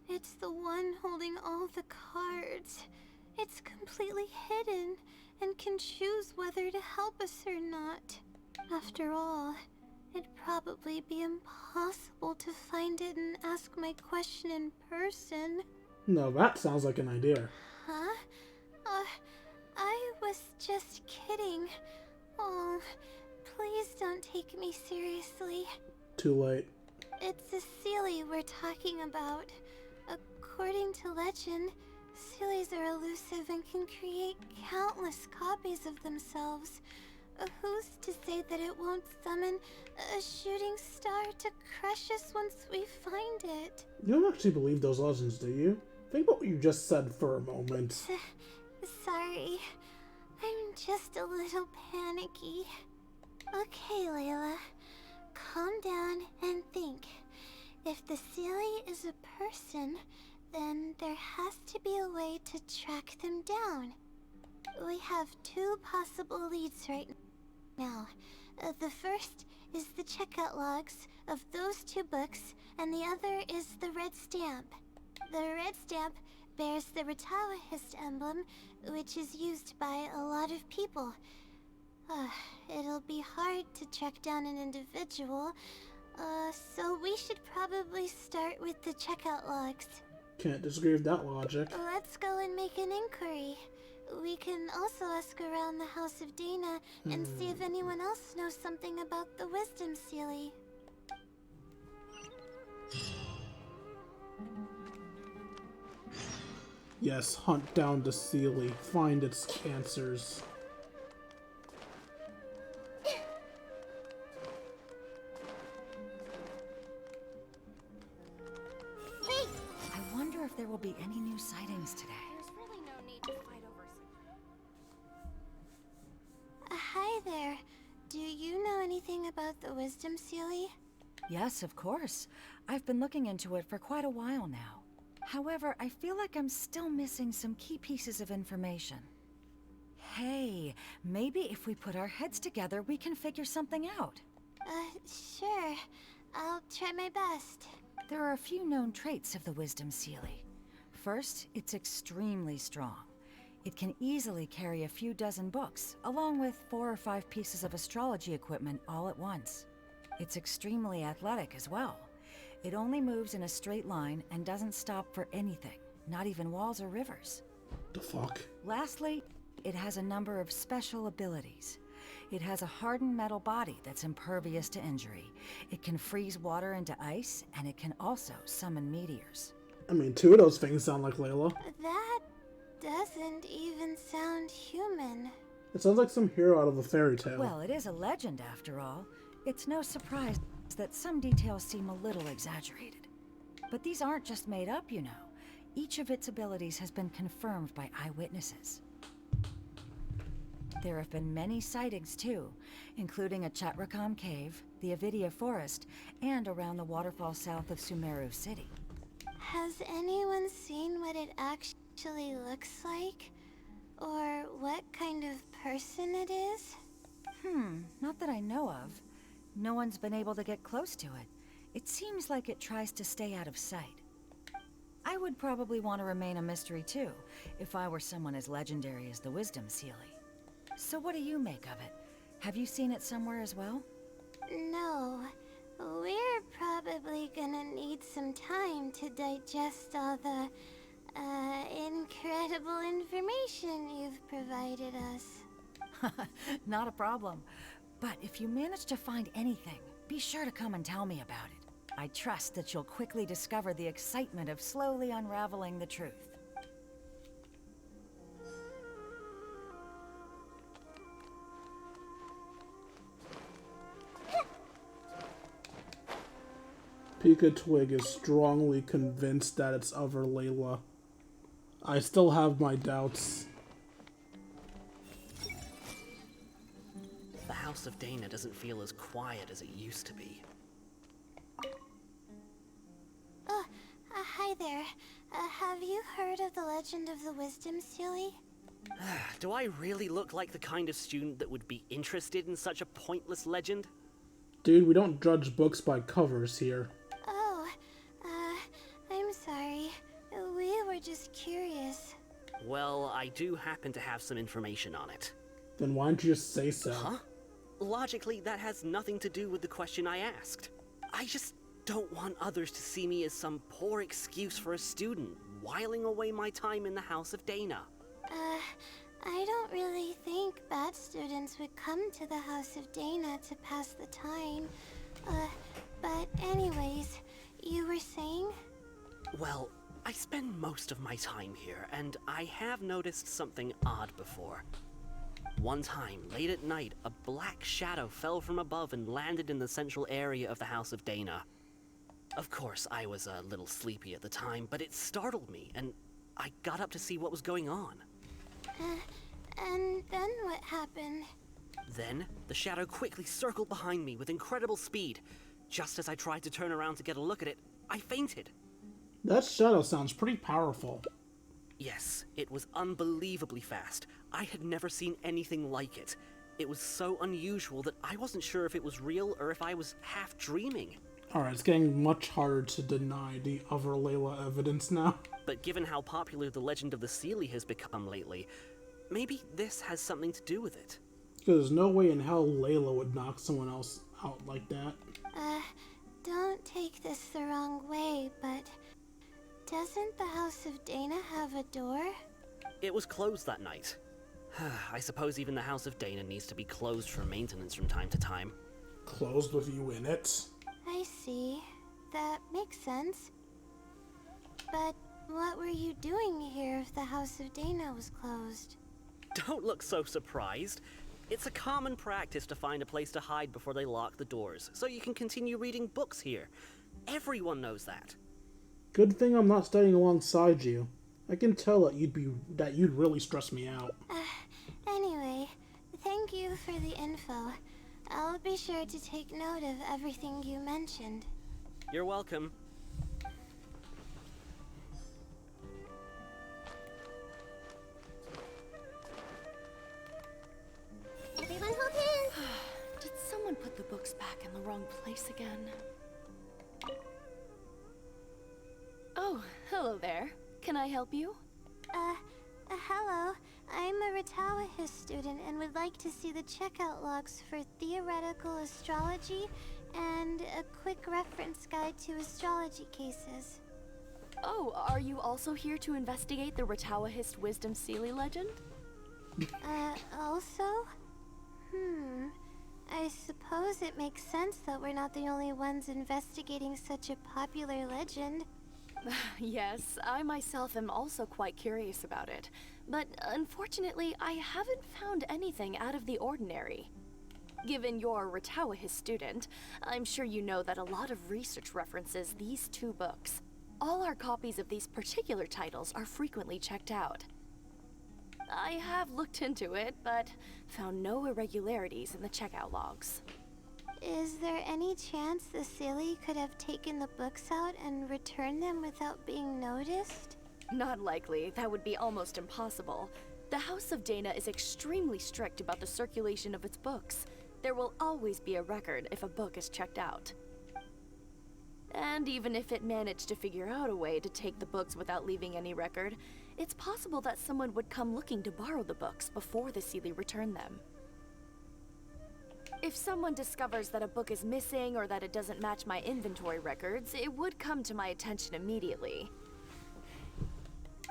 It's the one holding all the cards. It's completely hidden and can choose whether to help us or not. After all, it'd probably be impossible to find it and ask my question in person. No, that sounds like an idea. Huh? I was just kidding. Oh, please don't take me seriously. Too late. It's a Seelie we're talking about. According to legend, Seelies are elusive and can create countless copies of themselves. Who's to say that it won't summon a shooting star to crush us once we find it? You don't actually believe those legends, do you? Think about what you just said for a moment. Sorry. I'm just a little panicky. Okay, Layla. Calm down and think. If the Seelie is a person, then there has to be a way to track them down. We have two possible leads right now. The first is the checkout logs of those two books, and the other is the red stamp. The red stamp bears the Ratawahist emblem, which is used by a lot of people. It'll be hard to track down an individual, so we should probably start with the checkout logs. Can't disagree with that logic. Let's go and make an inquiry. We can also ask around the House of Dana and see if anyone else knows something about the Wisdom Seelie. Yes, hunt down the Seelie. Find its answers. Hey! I wonder if there will be any new sightings today. There's really no need to fight over hi there. Do you know anything about the Wisdom Seelie? Yes, of course. I've been looking into it for quite a while now. However, I feel like I'm still missing some key pieces of information. Hey, maybe if we put our heads together, we can figure something out. Sure. I'll try my best. There are a few known traits of the Wisdom Seelie. First, it's extremely strong. It can easily carry a few dozen books, along with 4 or 5 pieces of astrology equipment all at once. It's extremely athletic as well. It only moves in a straight line and doesn't stop for anything, not even walls or rivers. The fuck? Lastly, it has a number of special abilities. It has a hardened metal body that's impervious to injury. It can freeze water into ice, and it can also summon meteors. I mean, 2 of those things sound like Layla. That doesn't even sound human. It sounds like some hero out of a fairy tale. Well, it is a legend after all. It's no surprise that some details seem a little exaggerated. But these aren't just made up, you know. Each of its abilities has been confirmed by eyewitnesses. There have been many sightings too, including at Chatrakam Cave, the Avidia Forest, and around the waterfall south of Sumeru City. Has anyone seen what it actually looks like? Or what kind of person it is? Not that I know of. No one's been able to get close to it. It seems like it tries to stay out of sight. I would probably want to remain a mystery too, if I were someone as legendary as the Wisdom Sealy. So what do you make of it? Have you seen it somewhere as well? No. We're probably gonna need some time to digest all the, incredible information you've provided us. Not a problem. But if you manage to find anything, be sure to come and tell me about it. I trust that you'll quickly discover the excitement of slowly unraveling the truth. Pika Twig is strongly convinced that it's other Layla. I still have my doubts. The House of Dana doesn't feel as quiet as it used to be. Hi there. Have you heard of the legend of the Wisdom Sealy? Do I really look like the kind of student that would be interested in such a pointless legend? Dude, we don't judge books by covers here. Oh, I'm sorry. We were just curious. Well, I do happen to have some information on it. Then why don't you just say so? Huh? Logically, that has nothing to do with the question I asked. I just don't want others to see me as some poor excuse for a student, whiling away my time in the House of Dana. I don't really think bad students would come to the House of Dana to pass the time. But anyways, you were saying? Well, I spend most of my time here, and I have noticed something odd before. One time, late at night, a black shadow fell from above and landed in the central area of the House of Dana. Of course, I was a little sleepy at the time, but it startled me, and I got up to see what was going on. And then what happened? Then, the shadow quickly circled behind me with incredible speed. Just as I tried to turn around to get a look at it, I fainted. That shadow sounds pretty powerful. Yes, it was unbelievably fast. I had never seen anything like it. It was so unusual that I wasn't sure if it was real or if I was half dreaming. Alright, it's getting much harder to deny the other Layla evidence now. But given how popular the legend of the Sealy has become lately, maybe this has something to do with it. Because there's no way in hell Layla would knock someone else out like that. Don't take this the wrong way, but doesn't the House of Dana have a door? It was closed that night. I suppose even the House of Dana needs to be closed for maintenance from time to time. Closed with you in it? I see. That makes sense. But what were you doing here if the House of Dana was closed? Don't look so surprised. It's a common practice to find a place to hide before they lock the doors, so you can continue reading books here. Everyone knows that. Good thing I'm not studying alongside you. I can tell that you'd really stress me out. Anyway, thank you for the info. I'll be sure to take note of everything you mentioned. You're welcome. Everyone hold hands! Did someone put the books back in the wrong place again? Oh, hello there. Can I help you? Hello. I'm a Ratawahis student and would like to see the checkout logs for theoretical astrology and a quick reference guide to astrology cases. Oh, are you also here to investigate the Ratawahist Wisdom Sealy legend? Also? I suppose it makes sense that we're not the only ones investigating such a popular legend. Yes, I myself am also quite curious about it, but unfortunately I haven't found anything out of the ordinary. Given you're a Ratawahist student, I'm sure you know that a lot of research references these two books. All our copies of these particular titles are frequently checked out. I have looked into it, but found no irregularities in the checkout logs. Is there any chance the Sealy could have taken the books out and returned them without being noticed? Not likely. That would be almost impossible. The House of Dana is extremely strict about the circulation of its books. There will always be a record if a book is checked out. And even if it managed to figure out a way to take the books without leaving any record, it's possible that someone would come looking to borrow the books before the Sealy returned them. If someone discovers that a book is missing or that it doesn't match my inventory records, it would come to my attention immediately.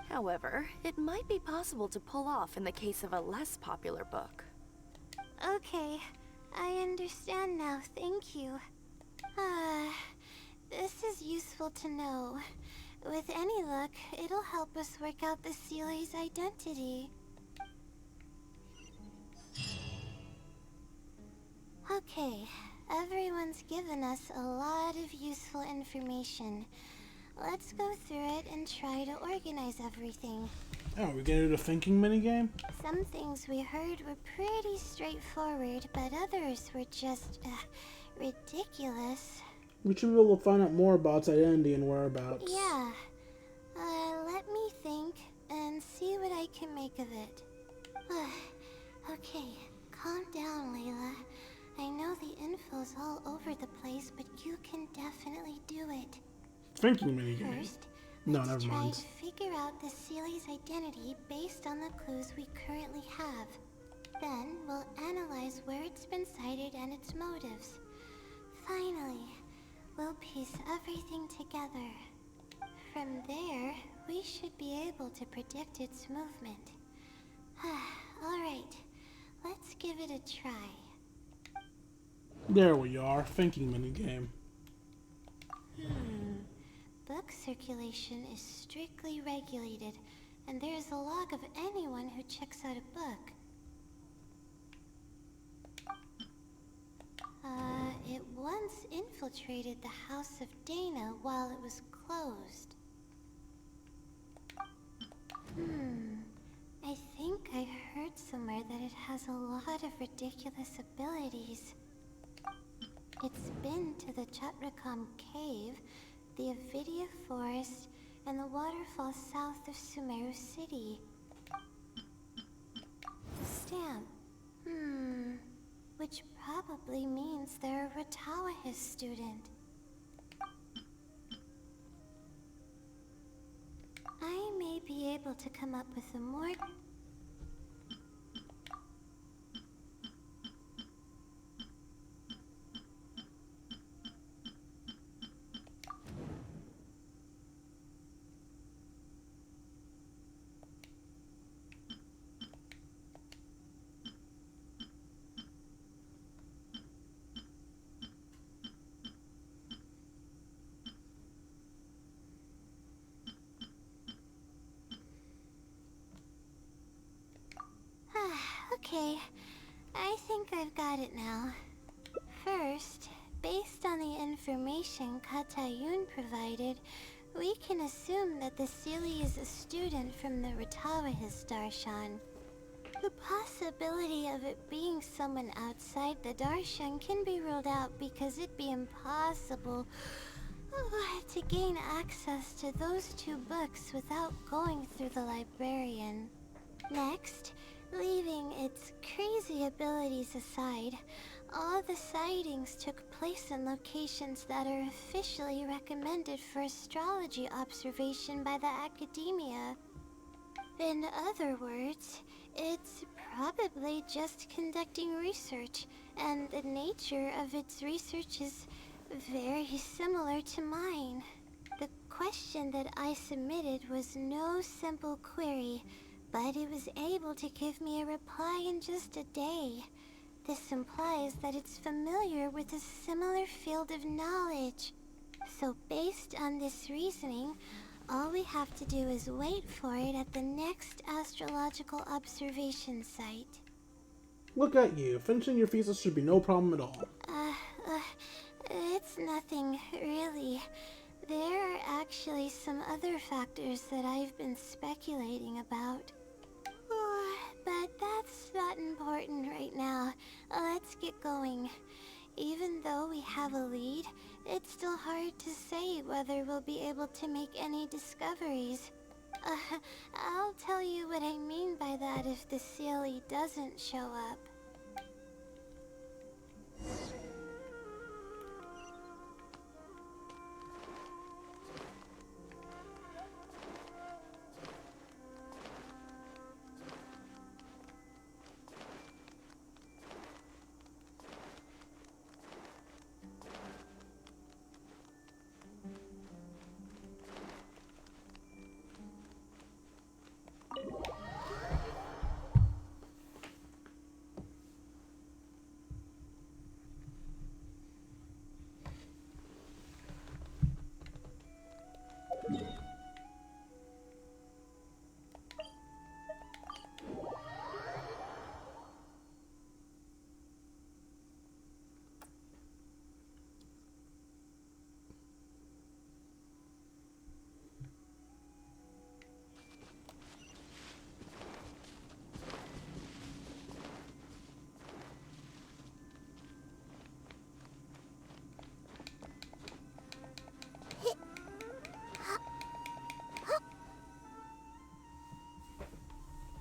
However, it might be possible to pull off in the case of a less popular book. Okay, I understand now, thank you. This is useful to know. With any luck, it'll help us work out the Sealy's identity. Okay, everyone's given us a lot of useful information. Let's go through it and try to organize everything. Oh, we're gonna do the thinking minigame? Some things we heard were pretty straightforward, but others were just, ridiculous. We should be able to find out more about its identity and whereabouts. Yeah. Let me think and see what I can make of it. Okay, calm down, Layla. I know the info's all over the place, but you can definitely do it. Thinking minigame? First, No, let's never try mind. to figure out the Sealy's identity based on the clues we currently have. Then, we'll analyze where it's been sighted and its motives. Finally, we'll piece everything together. From there, we should be able to predict its movement. Alright, let's give it a try. There we are, thinking minigame. Book circulation is strictly regulated, and there's a log of anyone who checks out a book. It once infiltrated the House of Dana while it was closed. I think I heard somewhere that it has a lot of ridiculous abilities. It's been to the Chatracom Cave, the Avidia Forest, and the waterfall south of Sumeru City. The stamp. Which probably means they're a Ratawahis student. I may be able to come up with a more... Okay, I think I've got it now. First, based on the information Katayun provided, we can assume that the Sealy is a student from the Ratawahis Darshan. The possibility of it being someone outside the Darshan can be ruled out because it'd be impossible to gain access to those two books without going through the librarian. Next, leaving its crazy abilities aside, all the sightings took place in locations that are officially recommended for astrology observation by the academia. In other words, it's probably just conducting research, and the nature of its research is very similar to mine. The question that I submitted was no simple query, but it was able to give me a reply in just a day. This implies that it's familiar with a similar field of knowledge. So based on this reasoning, all we have to do is wait for it at the next astrological observation site. Look at you. Finishing your thesis should be no problem at all. It's nothing, really. There are actually some other factors that I've been speculating about. important right now. Let's get going. Even though we have a lead, it's still hard to say whether we'll be able to make any discoveries. I'll tell you what I mean by that if the Sealy doesn't show up.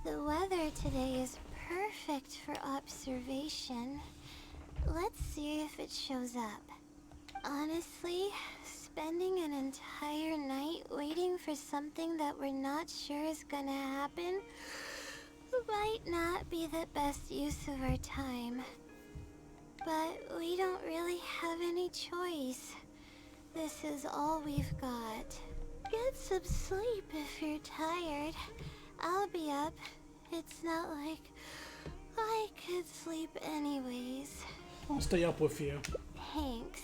The weather today is perfect for observation. Let's see if it shows up. Honestly, spending an entire night waiting for something that we're not sure is gonna happen might not be the best use of our time. But we don't really have any choice. This is all we've got. Get some sleep if you're tired. I'll be up. It's not like I could sleep anyways. I'll stay up with you. Thanks.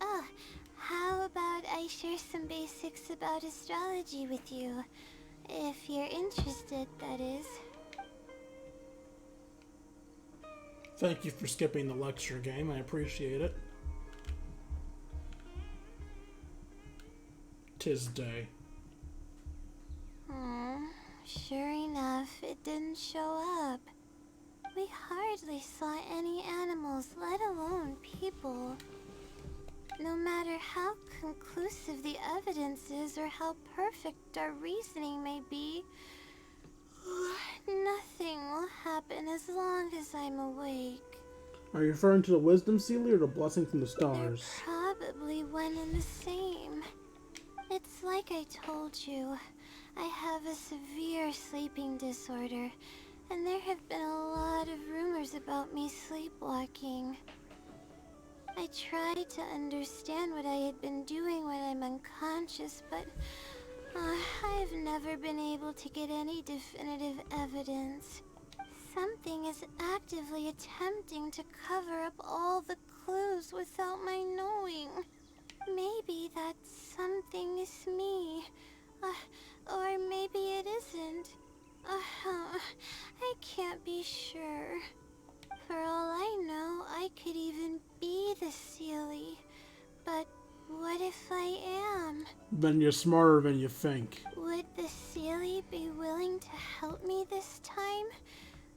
Oh, how about I share some basics about astrology with you? If you're interested, that is. Thank you for skipping the lecture game. I appreciate it. 'Tis day. Sure enough, it didn't show up. We hardly saw any animals, let alone people. No matter how conclusive the evidence is or how perfect our reasoning may be, nothing will happen as long as I'm awake. Are you referring to the wisdom seal or the blessing from the stars? They're probably one and the same. It's like I told you. I have a severe sleeping disorder, and there have been a lot of rumors about me sleepwalking. I tried to understand what I had been doing when I'm unconscious, but I've never been able to get any definitive evidence. Something is actively attempting to cover up all the clues without my knowing. Maybe that something is me. Or maybe it isn't. I can't be sure. For all I know, I could even be the Sealy. But what if I am? Then you're smarter than you think. Would the Sealy be willing to help me this time?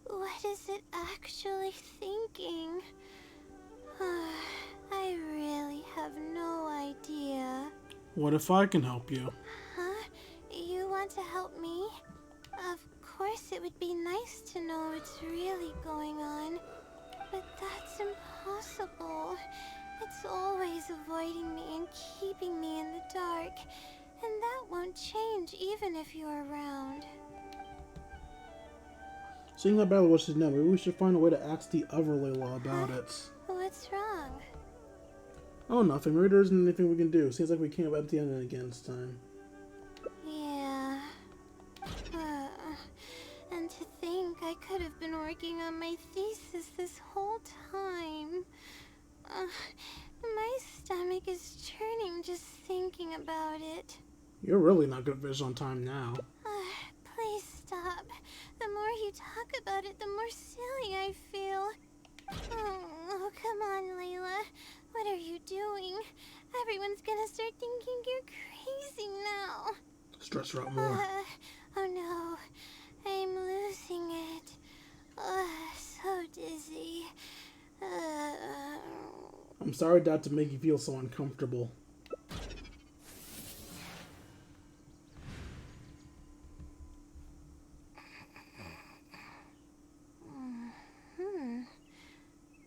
What is it actually thinking? I really have no idea. What if I can help you? Huh? You want to help me? Of course, it would be nice to know what's really going on. But that's impossible. It's always avoiding me and keeping me in the dark. And that won't change even if you're around. Seeing how Bella wishes now, maybe we should find a way to ask the other Layla about it. What's wrong? Oh, nothing. Maybe there isn't anything we can do. Seems like we came up empty-handed again this time. Yeah. And to think I could have been working on my thesis this whole time. My stomach is churning just thinking about it. You're really not good vision on time now. Please stop. The more you talk about it, the more silly I feel. Oh, come on, Layla. What are you doing? Everyone's gonna start thinking you're crazy now. Stress her out more. Oh no. I'm losing it. So dizzy. I'm sorry that to make you feel so uncomfortable.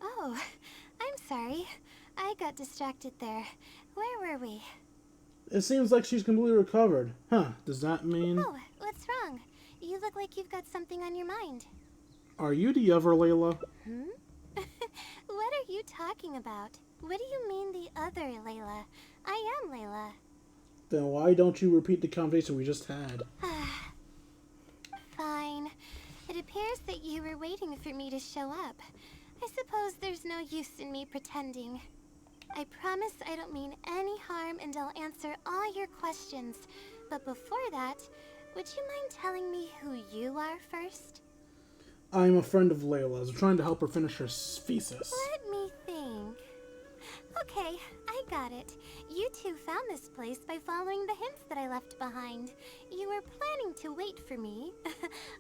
Oh, I'm sorry. I got distracted there. Where were we? It seems like she's completely recovered. Huh, does that mean... Oh, what's wrong? You look like you've got something on your mind. Are you the other Layla? What are you talking about? What do you mean the other Layla? I am Layla. Then why don't you repeat the conversation we just had? Fine. It appears that you were waiting for me to show up. I suppose there's no use in me pretending. I promise I don't mean any harm and I'll answer all your questions. But before that, would you mind telling me who you are first? I'm a friend of Layla's. I'm trying to help her finish her thesis. Let me think. Okay, I got it. You two found this place by following the hints that I left behind. You were planning to wait for me.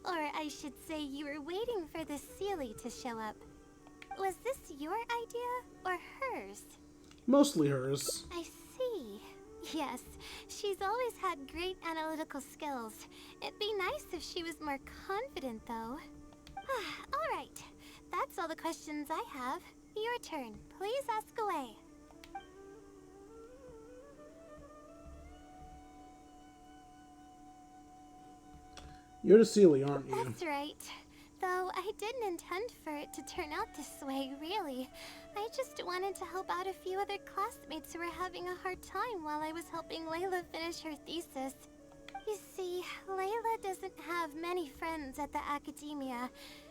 Or I should say you were waiting for the Seelie to show up. Was this your idea or hers? Mostly hers. I see. Yes, she's always had great analytical skills. It'd be nice if she was more confident, though. All right, that's all the questions I have. Your turn. Please ask away. You're the Seelie, aren't you? That's right. Though I didn't intend for it to turn out this way, really. I just wanted to help out a few other classmates who were having a hard time while I was helping Layla finish her thesis. You see, Layla doesn't have many friends at the academia.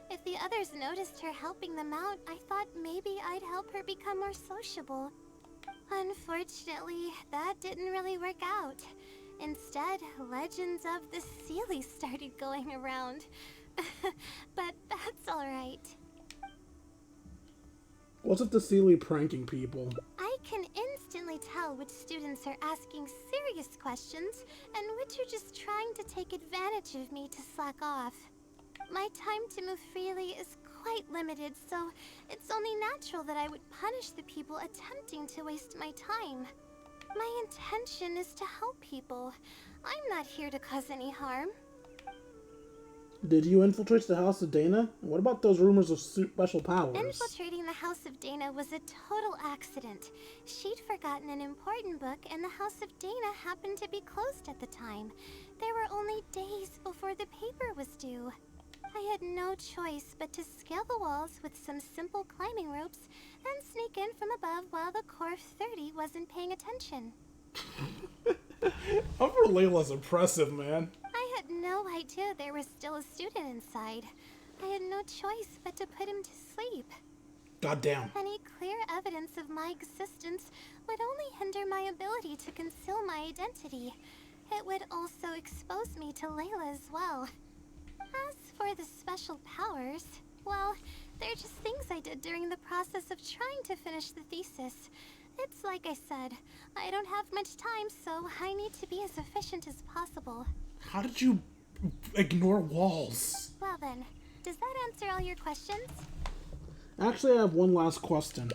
If the others noticed her helping them out, I thought maybe I'd help her become more sociable. Unfortunately, that didn't really work out. Instead, legends of the Seelie started going around. But that's alright. What's with the Seelie pranking people? I can instantly tell which students are asking serious questions and which are just trying to take advantage of me to slack off. My time to move freely is quite limited, so it's only natural that I would punish the people attempting to waste my time. My intention is to help people. I'm not here to cause any harm. Did you infiltrate the House of Dana? What about those rumors of special powers? Infiltrating the House of Dana was a total accident. She'd forgotten an important book, and the House of Dana happened to be closed at the time. There were only days before the paper was due. I had no choice but to scale the walls with some simple climbing ropes and sneak in from above while the core of 30 wasn't paying attention. Upper Layla's impressive, man. I had no idea there was still a student inside. I had no choice but to put him to sleep. Goddamn. Any clear evidence of my existence would only hinder my ability to conceal my identity. It would also expose me to Layla as well. As for the special powers, well, they're just things I did during the process of trying to finish the thesis. It's like I said, I don't have much time, so I need to be as efficient as possible. How did you ignore walls? Well then, does that answer all your questions? Actually, I have one last question.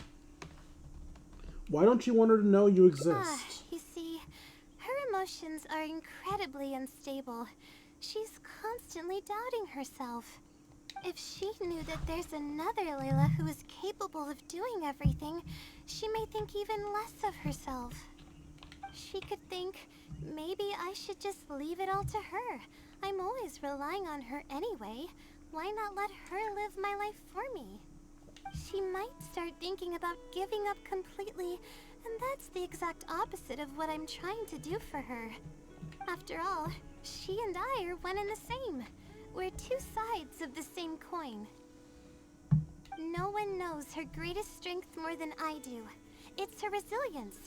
Why don't you want her to know you exist? You see, her emotions are incredibly unstable. She's constantly doubting herself. If she knew that there's another Layla who is capable of doing everything, she may think even less of herself. She could think, maybe I should just leave it all to her. I'm always relying on her anyway. Why not let her live my life for me? She might start thinking about giving up completely, and that's the exact opposite of what I'm trying to do for her. After all, she and I are one and the same. We're two sides of the same coin. No one knows her greatest strength more than I do. It's her resilience.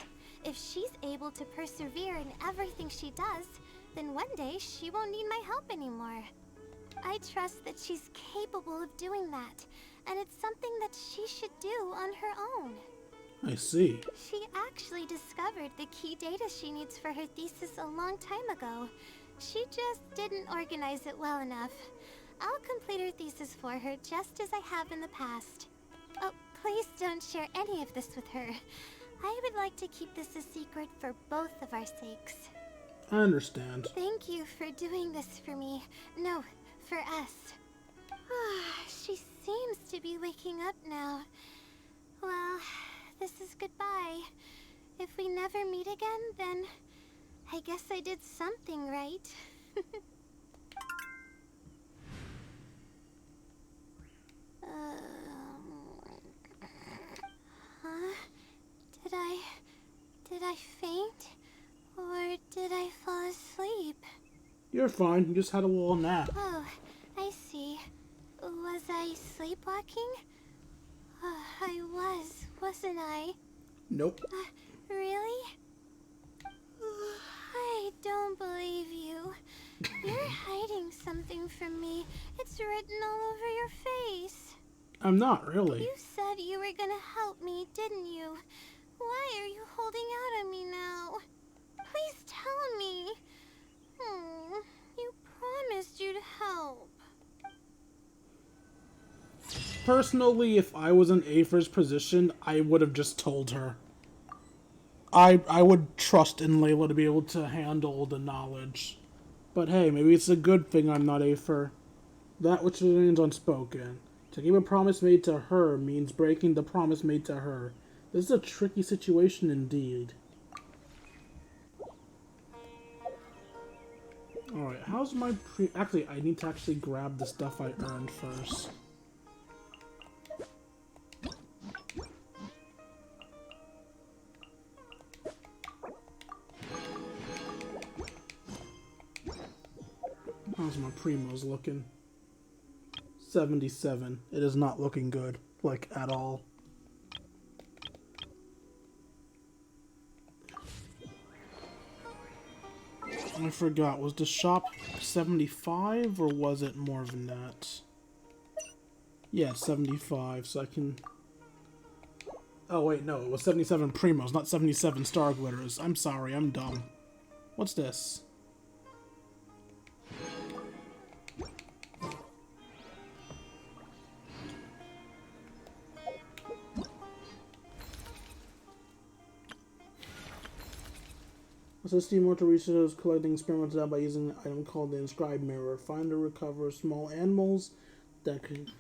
If she's able to persevere in everything she does, then one day she won't need my help anymore. I trust that she's capable of doing that, and it's something that she should do on her own. I see. She actually discovered the key data she needs for her thesis a long time ago. She just didn't organize it well enough. I'll complete her thesis for her just as I have in the past. Oh, please don't share any of this with her. I would like to keep this a secret for both of our sakes. I understand. Thank you for doing this for me. No, for us. She seems to be waking up now. Well, this is goodbye. If we never meet again, then I guess I did something right. Huh? Did I faint? Or did I fall asleep? You're fine. You just had a little nap. Oh, I see. Was I sleepwalking? I wasn't I? Nope. Really? I don't believe you. You're hiding something from me. It's written all over your face. I'm not really. You said you were gonna help me, didn't you? Why are you holding out on me now? Please tell me. You promised you'd help. Personally, if I was in Aether's position, I would have just told her. I would trust in Layla to be able to handle the knowledge. But hey, maybe it's a good thing I'm not Aether. That which remains unspoken. To keep a promise made to her means breaking the promise made to her. This is a tricky situation indeed. Alright, how's my Actually, I need to actually grab the stuff I earned first. How's my primos looking? 77. It is not looking good, like, at all. I forgot, was the shop 75 or was it more than that? Yeah, 75, so I can... Oh wait, no, it was 77 primos, not 77 star glitters. I'm sorry, I'm dumb. What's this? Assist the immortal researchers collecting experiments data by using an item called the inscribed mirror. Find or recover small animals that can...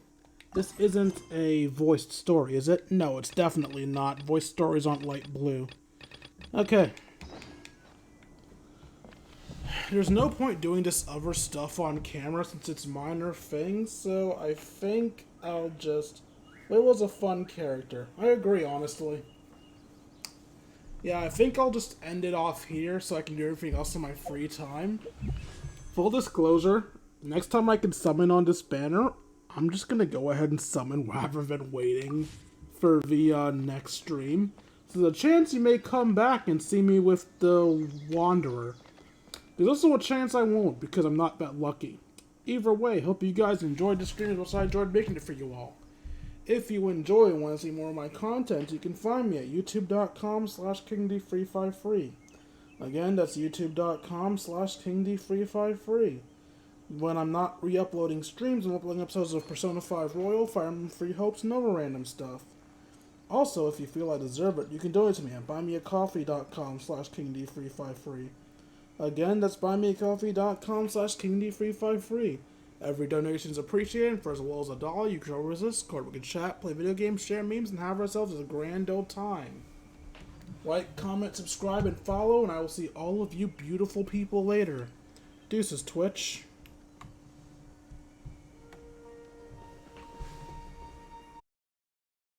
This isn't a voiced story, is it? No, it's definitely not. Voiced stories aren't light blue. Okay. There's no point doing this other stuff on camera since it's minor things, so I think I'll just... Layla's a fun character. I agree, honestly. Yeah, I think I'll just end it off here so I can do everything else in my free time. Full disclosure, next time I can summon on this banner, I'm just going to go ahead and summon rather than waiting for the next stream. So there's a chance you may come back and see me with the Wanderer. There's also a chance I won't because I'm not that lucky. Either way, hope you guys enjoyed the stream as much as I enjoyed making it for you all. If you enjoy and want to see more of my content, you can find me at youtube.com/KingD353. Again, that's youtube.com/KingD353. When I'm not re-uploading streams, I'm uploading episodes of Persona 5 Royal, Fire Emblem Free Hopes, and other random stuff. Also, if you feel I deserve it, you can donate to me at buymeacoffee.com/KingD353. Again, that's buymeacoffee.com/KingD353. Every donation is appreciated. For as low as $1, you can show us Discord. We can chat, play video games, share memes, and have ourselves a grand old time. Like, comment, subscribe, and follow, and I will see all of you beautiful people later. Deuces, Twitch.